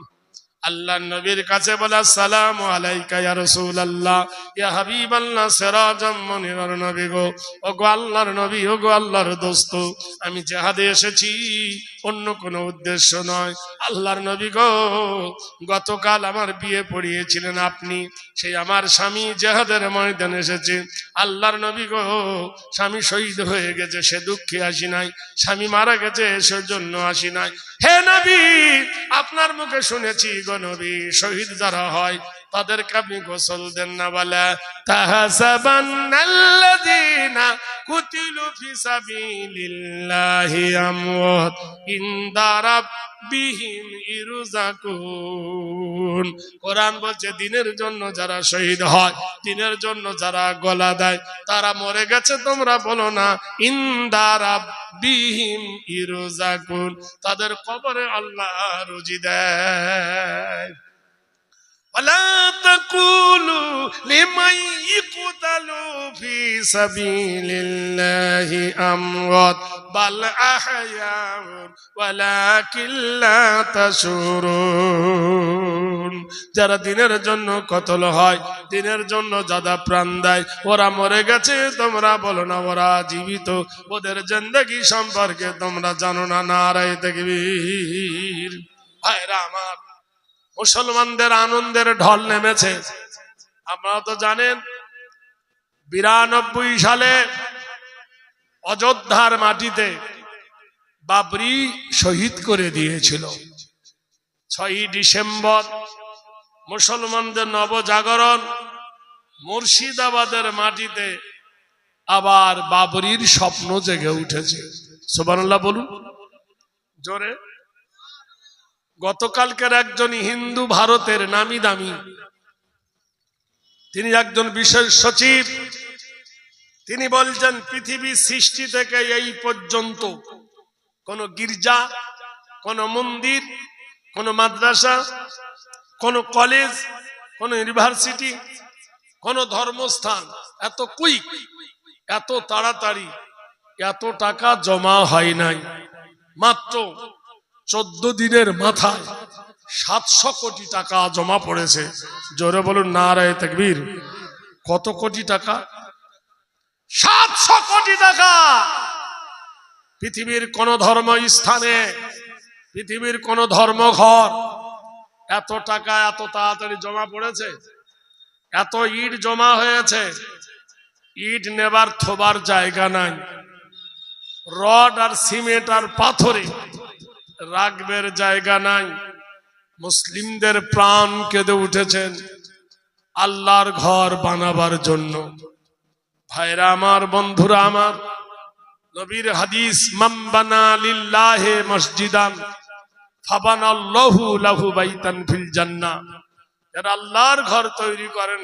আল্লাহ নবীর কাছে বলে, আসসালামু আলাইকা ইয়া রাসূলুল্লাহ, ইয়া হাবিবাল্লাহ, সিরাজাম মুনিরার নবী গো, ওগো আল্লাহর নবী, ওগো আল্লাহর দোস্ত, আমি জিহাদে এসেছি, অন্য কোনো উদ্দেশ্য নয়। আল্লাহর নবী গো, গতকাল আমার বিয়ে পড়িয়েছিলেন আপনি, সেই আমার স্বামী জিহাদের ময়দানে এসেছে। আল্লাহর নবী গো, স্বামী শহীদ হয়ে গেছে সে দুঃখে আসি নাই, স্বামী মারা গেছে সেজন্য আসি নাই। হে নবী, আপনার মুখে শুনেছি গো নবী, শহীদ যারা হয় তাদেরকে আপনি গোসল দেন না। বলে তাহসাবান্নাল্লাযীনা কুতিলু ফি সাবিলিল্লাহি আমওয়াত ইনদা রাব্বিহিম ইরযাকুন। কোরআন বলছে দিনের জন্য যারা শহীদ হয়, দিনের জন্য যারা গলা দেয়, তারা মরে গেছে তোমরা বলো না, ইনদা রাব্বিহিম ইরযাকুন, তাদের কবরে আল্লাহ রুজি দেয়। ولا تقولوا لمن يقتل في سبيل الله أموات بل أحياء ولكن لا تشعرون। যারা দিনের জন্য কতল হয়, দিনের জন্য যারা প্রাণ দেয়, ওরা মরে গেছে তোমরা বলো না, ওরা জীবিত, ওদের জিন্দেগি সম্পর্কে তোমরা জানো না। নারায়ে তাকবীর। ভাইরা আমার, মুসলমানদের আনন্দের ঢল নেমেছে। আপনারা তো জানেন 92 সালে অযোধ্যার মাটিতে বাবরি শহীদ করে দিয়েছিল। 6ই ডিসেম্বর মুসলমানদের নবজাগরণ, মুর্শিদাবাদের মাটিতে আবার বাবরির স্বপ্ন জেগে উঠেছে। সুবহানাল্লাহ বলুন জোরে। গতকালকের একজন হিন্দু ভারতের নামি দামি, তিনি একজন বিশেষ সচিব, তিনি বলছেন পৃথিবীর সৃষ্টি থেকে এই পর্যন্ত কোন গির্জা, কোন মন্দির, কোন মাদ্রাসা, কোন কলেজ, কোন ইউনিভার্সিটি, কোন ধর্মস্থান এত কুইক, এত তাড়াতাড়ি, এত টাকা জমা হয় নাই। মাত্র 14 দিনের মাথায় 700 কোটি টাকা জমা পড়েছে। জোরে বলুন নারায়ে তাকবীর। কত কোটি টাকা? 700 কোটি টাকা। পৃথিবীর কোন ধর্ম স্থানে, পৃথিবীর কোন ধর্মঘর এত টাকা এত তাড়াতাড়ি জমা পড়েছে? এত ইট জমা হয়েছে, ইট নেবার থোবার জায়গা নাই, রড আর সিমেন্ট আর পাথরে রাখবের জায়গা নাই। মুসলিমদের প্রাণ কেঁদে উঠেছেন আল্লাহর ঘর বানাবার জন্য। ভাইরা আমার, বন্ধুরা আমার, নবীর হাদিস, মান বানা লিল্লাহি মসজিদান ফাবানাল্লাহু লাহু বাইতান ফিল জান্নাহ। যারা আল্লাহর ঘর তৈরি করেন,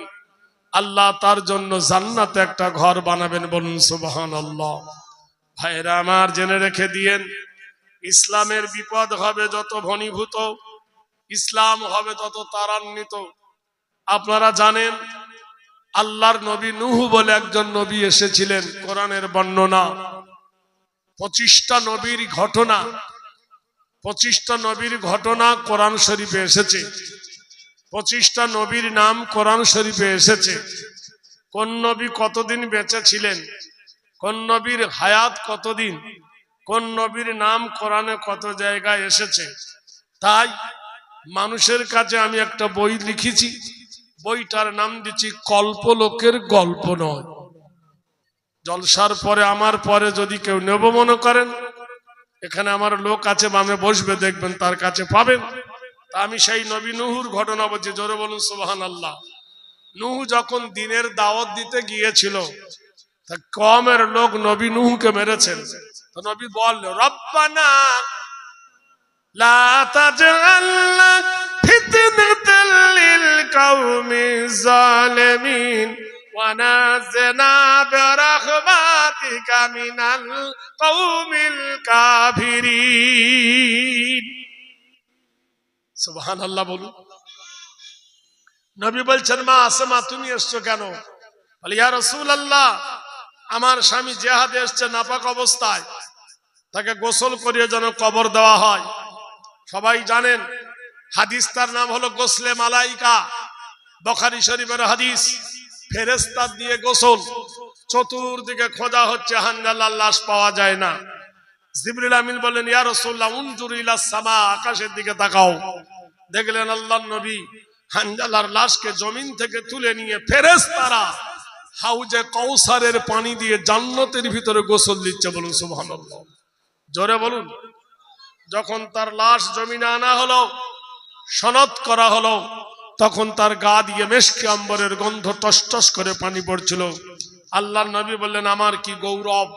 আল্লাহ তার জন্য জান্নাতে একটা ঘর বানাবেন। বলুন সুবহানাল্লাহ। ভাইরা আমার, জেনে রেখে দিয়েন, ইসলামের বিপদ হবে যত ঘনীভূত, ইসলাম হবে তত ত্বরান্বিত। আপনারা জানেন, আল্লাহর নবী নূহ বলে একজন নবী এসেছিলেন। কোরআনের বর্ণনা 25টা নবীর ঘটনা, 25টা নবীর ঘটনা কোরআন শরীফে এসেছে। 25টা নবীর নাম কোরআন শরীফে এসেছে। কোন নবী কতদিন বেঁচে ছিলেন, কোন নবীর হায়াত কতদিন, কোন নবীর নাম কোরআনে কত জায়গায় এসেছে। তাই মানুষের কাছে আমি একটা বই লিখেছি, বইটার নাম দিচ্ছি কল্পলোকের গল্প নয়। জলসার পরে, আমার পরে যদি কেউ নেব মনে করেন, এখানে আমার লোক আছে, বামে বসবে, দেখবেন তার কাছে পাবেন। তা আমি সেই নবী নূহুর ঘটনা বলছি। জোরে বলুন সুবহানাল্লাহ। নূহ যখন দিনের দাওয়াত দিতে গিয়েছিল, তা কওমের লোক নবী নূহকে মেরেছেন। তো নবী বলল, রব্বানা লা তাজআলনা ফিতনাতাল লিল কওমিজ জালিমিন ওয়া নাজ্জিনা বিরাহমাতিকা মিনাল কওমিল কাফিরিন। সুবহানাল্লাহ বলুন। নবী বলছেন, মা আসমা, তুমি এসছো কেন? বলে, ইয়া রাসূলুল্লাহ, আমার স্বামী জিহাদে এসছে নাপাক অবস্থায়, তাকে গোসল করিয়ে যেন কবর দেওয়া হয়। সবাই জানেন হাদিস, তার নাম হলো গোসলে মালাইকা। বুখারী শরীফের হাদিস। ফেরেশতা দিয়ে গোসল, চতুর্দিকে খোঁজা হচ্ছে, হানজালার লাশ পাওয়া যায় না। জিবরিল আমিন বললেন, ইয়া রাসূলুল্লাহ, উনজুর ইলাস সামা, আকাশের দিকে তাকাও। দেখলেন আল্লাহর নবী হানজালার লাশকে জমিন থেকে তুলে নিয়ে ফেরেশতারা হাউজে কাউসারের পানি দিয়ে জান্নাতের ভিতরে গোসল দিচ্ছে। বলুন সুবহানাল্লাহ। জোরে বলুন। যখন তার লাশ জমিনে আনা হলো, সনদ করা হলো, তখন তার গা দিয়ে মেশকে আম্বরের গন্ধ টসটস করে পানি পড়ছিল। আল্লাহর নবী বললেন, আমার কি গৌরব,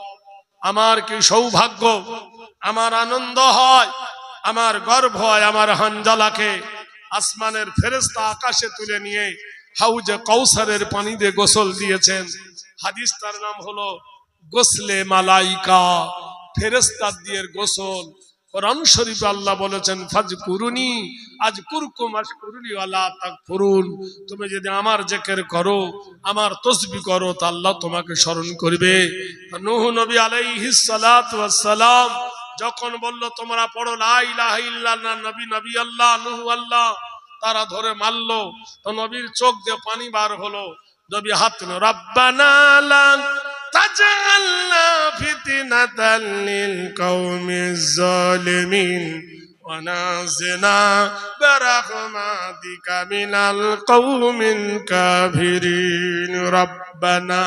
আমার কি সৌভাগ্য, আমার আনন্দ হয়, আমার গর্ব হয়, আমার হানজালাকে আসমানের ফেরেশতা আকাশে তুলে নিয়ে হাউজে কাউসারের পানি দিয়ে গোসল দিয়েছেন। হাদিস, তার নাম হলো গোসলে মালাইকা, ফেরেশতা দিয়ে গোসল। কোরআন শরীফে আল্লাহ বলেছেন, ফাজকুরুনি আযকুরকুম ওয়াশকুরুলি ওয়ালা তাকফুরুন। তুমি যদি আমার জিকির করো, আমার তাসবিহ করো, তা আল্লাহ তোমাকে স্মরণ করবে। নূহ নবী আলাইহিস সালাতু ওয়াস সালাম যখন বলল, তোমরা পড়ো লা ইলাহা ইল্লাল্লাহ, নবী নবী আল্লাহ, নূহ আল্লাহ, তারা ধরে মারলো। তো নবীর চোখ দিয়ে পানি বার হলো। নবী হাত তুলে, রব্বানা লা তাজআলনা ফিতনাতাল লিল কওমিজ জালিমিন ওয়া নাজ্জিনা বিরাহমাতিকা মিনাল কওমিল কাফিরিন। রব্বানা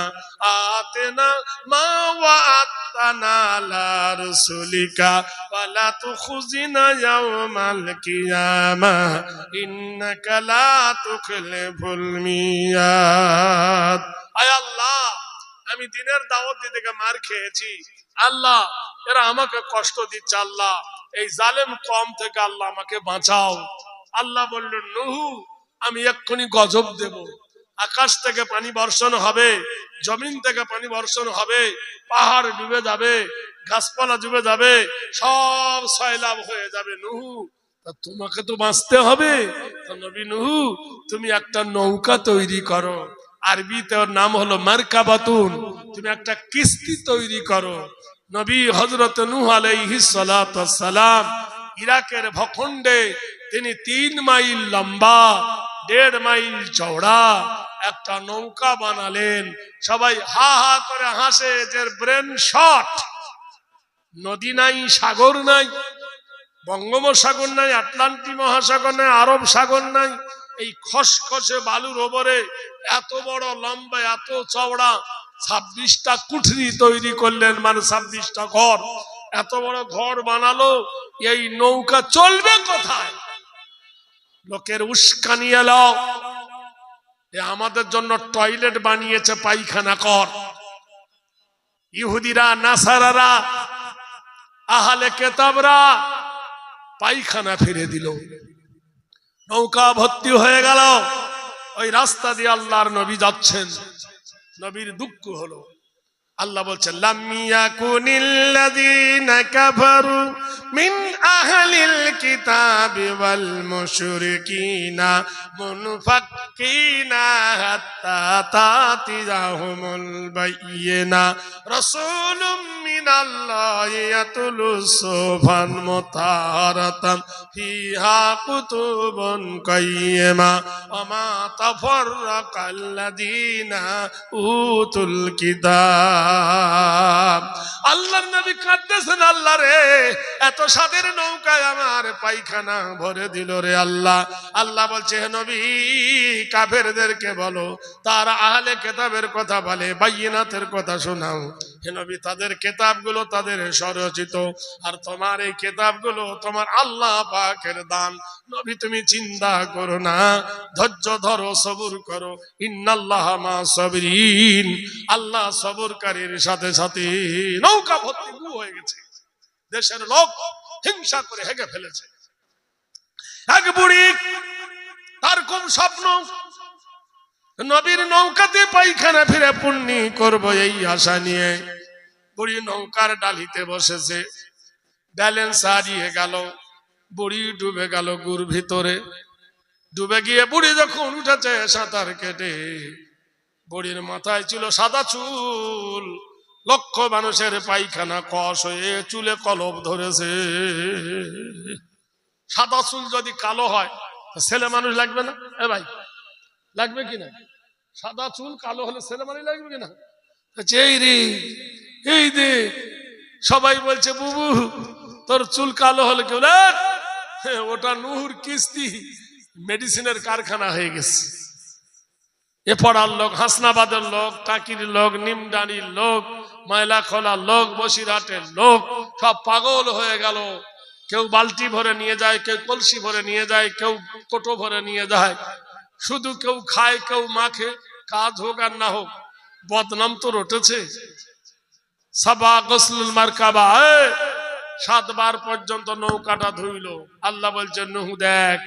আতিনা মা ওয়া'আদতানা আলা রাসূলিকা ওয়া লা তুখজিনা ইয়াওমাল কিয়ামাহ ইন্নাকা লা তুখলিফুল মিয়াদ। আয় আল্লাহ, আমি দিনের দাওয়াত দিতে গিয়ে মার খেয়েছি, আল্লাহ এরা আমাকে কষ্ট দিচ্ছে, আল্লাহ এই জালেম কওম থেকে আল্লাহ আমাকে বাঁচাও। আল্লাহ বললেন, নূহ, আমি এক্ষুনি গজব দেব, আকাশ থেকে পানি বর্ষণ হবে, জমিন থেকে পানি বর্ষণ হবে, পাহাড় ডুবে যাবে, গাছপালা ডুবে যাবে, সব সয়লাব হয়ে যাবে। নূহ, তোমাকে তো বাঁচতে হবে। নবী নূহ, তুমি একটা নৌকা তৈরি করো, আরবিতে ওর নাম হলো মারকাবাতুন, তুমি একটা কিস্তি তৈরি করো। নবী হযরত নূহ আলাইহিস সালাতু ওয়াস সালাম ইরাকের ভূখণ্ডে তিনি 3 মাইল লম্বা, 1.5 মাইল চওড়া একটা নৌকা বানালেন। সবাই হা হা করে হাসে যে ব্রেন শট। নদী নাই, সাগর নাই, বঙ্গোপসাগর নাই, আটলান্টিক মহাসাগর নাই, আরব সাগর নাই, এই খসখসে বালুর ওপরে এত বড় লম্বা, এত চওড়া 26টা কুঠরি তৈরি করলেন, মানে 26টা ঘর। এত বড় ঘর বানালো, এই নৌকা চলবে কোথায়? লোকের উস্কানি এলো, আমাদের জন্য টয়লেট বানিয়েছে, পায়খানা কর। ইহুদিরা, নাসারারা, আহলে কেতাবরা পায়খানা ফিরে দিল, নৌকা ভর্তি হয়ে গেল। ওই রাস্তা দিয়ে আল্লাহর নবী যাচ্ছেন, নবীর দুঃখ হলো। আল্লাহ বলছেন, লাম ইয়াকুনিল্লাযীনা কাফারু মিন আহলিল কিতাবি ওয়াল মুশরিকিনা মুনফাক্কিনা হাত্তা তাতিয়াহুমুল বায়্যিনা রাসূলুম মিনাল্লাহি ইয়াতুলু সুফান মুতাহারাতান ফিহা কুতুবুন কাইয়্যিমা ওয়া মা তাফাররাকাল্লাযীনা উতুল কিতাব। আল্লাহর নবী কাঁদতেছেন, আল্লাহ রে, এত স্বাদের নৌকায় আমার পায়খানা ভরে দিল রে আল্লাহ। আল্লাহ বলছে, হে নবী, কাফেরদেরকে বলো, তারা আহলে কিতাবের কথা বলে, বাইয়িনাতের কথা শোনাও। হে নবী, তাদের কিতাবগুলো তাদের স্বরচিত, আর তোমার এই কিতাবগুলো তোমার আল্লাহ পাকের দান। নবী, তুমি চিন্তা করো না, ধৈর্য ধরো, সবুর করো। ইন্নাল্লাহা মা সাবিরিন, আল্লাহ সবরকারীর সাথে সাথে। নৌকা ভর্তি গু হয়ে গেছে, দেশের লোক হিংসা করে হেগে ফেলেছে। এক বুড়ি, তার খুব স্বপ্ন, নবীর নৌকাতে পায়খানা ফিরে পুণ্যি করব, এই আশা নিয়ে বুড়ি নৌকার ডালিতে বসেছে। ব্যালেন্স হারিয়ে গেল, বুড়ি ডুবে গেল গুর ভিতরে। ডুবে গিয়ে বুড়ি যখন উঠেছে সাঁতার কেটে, বুড়ির মাথায় ছিল সাদা চুল, লক্ষ মানুষের পায়খানা কষ হয়ে চুলে কলব ধরেছে। সাদা চুল যদি কালো হয়, ছেলে মানুষ লাগবে না? এ ভাই, লাগবে কিনা? সাদা চুল কালো হলে ছেলে মানুষ লাগবে কিনা? এই রে, এই দে, সবাই বলছে, বুবু তোর চুল কালো হলে কেউ, ওটা নূর কিস্তি মেডিসিনের কারখানা হয়ে গেছে। এ পড়ার লোক, হাসনাবাদের লোক, টাকির লোক, নিমডানির লোক, ময়লা খোলার লোক, বসিরহাটের লোক সব পাগল হয়ে গেল। কেউ বালতি ভরে নিয়ে যায়, কেউ কলসি ভরে নিয়ে যায়, কেউ কোটো ভরে নিয়ে যায়। শুধু কেউ খায়, কেউ মাখে, কাজ হোক আর না হোক, বদনাম তো রটেছে। সাবা গসলুল মারকাবা, 7 বার পর্যন্ত নৌকাটা ধুইল। আল্লাহ বলছেন, নুহু দেখ,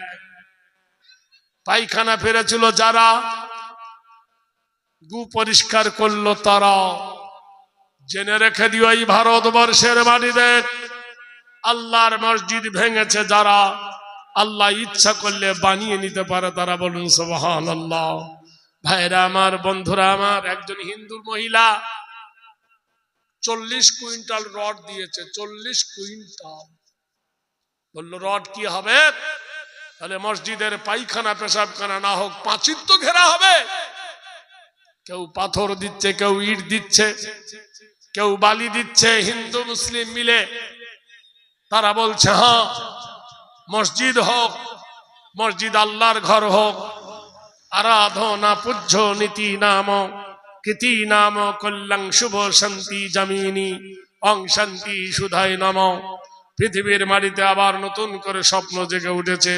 পায়খানা ফেরেছিল যারা, গু পরিষ্কার করলো তারা। জেনে রেখে দিও, এই ভারতবর্ষের মাটিতে আল্লাহর মসজিদ ভেঙেছে যারা, আল্লাহ ইচ্ছা করলে বানিয়ে নিতে পারে তারা। বলুন সুবহানাল্লাহ। ভাইরা আমার, বন্ধুরা আমার, একজন হিন্দু মহিলা 40 কুইন্টাল রড দিয়েছে। 40 কুইন্টাল। বললো, রড কি হবে? তাহলে মসজিদের পায়খানা পেশাবখানা না হোক, পাঁচিল তো ঘেরা হবে। কেউ পাথর দিচ্ছে, কেউ ইট দিচ্ছে, কেউ বালি দিচ্ছে, হিন্দু মুসলিম মিলে। তারা বলছে, হ্যাঁ, মসজিদ হোক, মসজিদ আল্লাহর ঘর হোক। আরাধনা পূজ্য নীতি নাম কীতি নাম কল্যাণ শুভ শান্তি জামিনী অং শান্তি সুধাই নাম। পৃথিবীর মাটিতে আবার নতুন করে স্বপ্ন জেগে উঠেছে।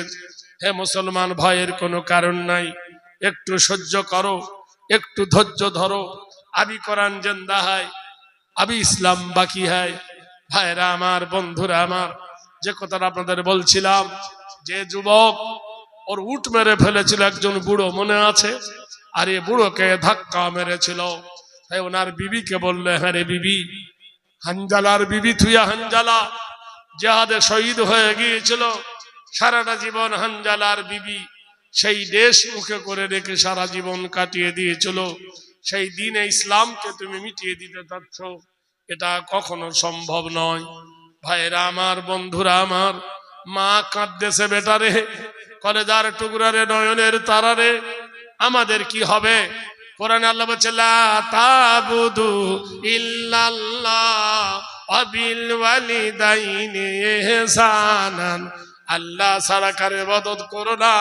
হে মুসলমান, ভয়ের কোনো কারণ নাই, একটু সহ্য করো, একটু ধৈর্য ধরো। আবি কোরআন জিন্দা হয়, আবি ইসলাম বাকি হয়। ভাইরা আমার, বন্ধুরা আমার, যে কথাটা আপনাদের বলছিলাম, যে যুবক ওর উট মেরে ফেলেছিল একজন বুড়ো, মনে আছে? আর এ বুড়োকে ধাক্কা মেরেছিল। তাই ওনার বিবিকে বললে, হ্যাঁ রে বিবি, হানজালার বিবি থুইয়া, হানজালা জিহাদে শহীদ হয়ে গিয়েছিল। সারাটা জীবন হানজালার বিবি সেই দেশ মুখে করে রেখে সারা জীবন কাটিয়ে দিয়েছিল। সেই দিনে ইসলামকে তুমি মিটিয়ে দিতে চাচ্ছ, এটা কখনো সম্ভব নয়। ভাইরা আমার, বন্ধুরা আমার, মা কাঁদতেছে, বেটারে, কলেজার টুকরা রে, নয়নের তারা রে, আমাদের কি হবে? কোরআনে আল্লাহ বলছে লা তাবুদু ইল্লাল্লাহ ওয়া বিল ওয়ালিদাইনি ইহসানান। আল্লাহ ছাড়া কারো ইবাদত করো না,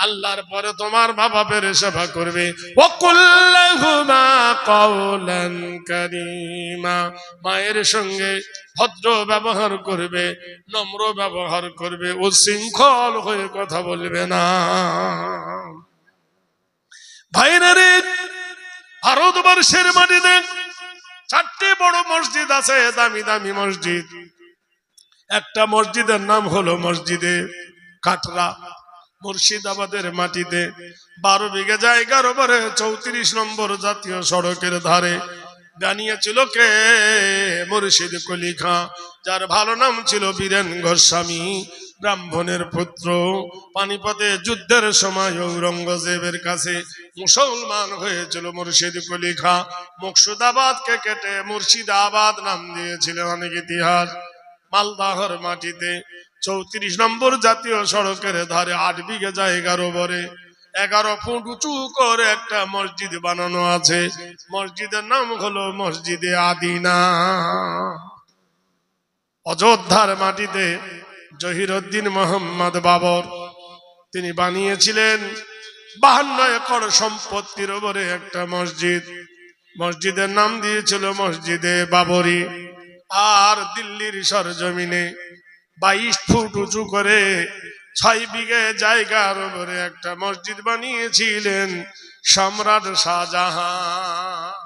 আল্লাহর পরে তোমার মা বাপের সেবা করবে। ওয়াকুল লাহুমা কাওলান কারীমা, মায়ের সঙ্গে ভদ্র ব্যবহার করবে, নম্র ব্যবহার করবে, উচ্ছৃঙ্খল হয়ে কথা বলবে না। ভাইরা রে, ভারতবর্ষের মাটিতে 4টি বড় মসজিদ আছে, দামি দামি মসজিদ। একটা মসজিদের নাম হলো মসজিদে কাটরা, মুর্শিদাবাদের মাটিতে 12 বিঘা জায়গার উপরে 34 নম্বর জাতীয় সড়কের ধারে বানিয়েছিল কে? মুর্শিদ কুলি খাঁ, যার ভালো নাম ছিল বীরেন গোস্বামী, ব্রাহ্মণের পুত্র। পানিপথে যুদ্ধের সময় ঔরঙ্গজেবের কাছে মুসলমান হয়েছিল মুর্শিদ কুলি খাঁ। মুর্শিদাবাদকে কেটে মুর্শিদাবাদ নাম দিয়েছিলেন অনেক ইতিহাস। মালদাহর মাটিতে 34 নম্বর জাতীয় সড়কের ধারে 8 বিঘা জায়গার উপরে 11 ফুট উঁচু করে একটা মসজিদ বানানো আছে। মসজিদের নাম হলো মসজিদে আদিনা। অযোধ্যার মাটিতে জহিরুদ্দিন মোহাম্মদ বাবর, তিনি বানিয়েছিলেন 52 একর সম্পত্তির উপরে একটা মসজিদ। মসজিদের নাম দিয়েছিল মসজিদে বাবরি। আর দিল্লির সরজমিনে 22 ফুট উঁচু করে 6 বিঘা জায়গার উপরে একটা মসজিদ বানিয়েছিলেন সম্রাট শাহজাহান।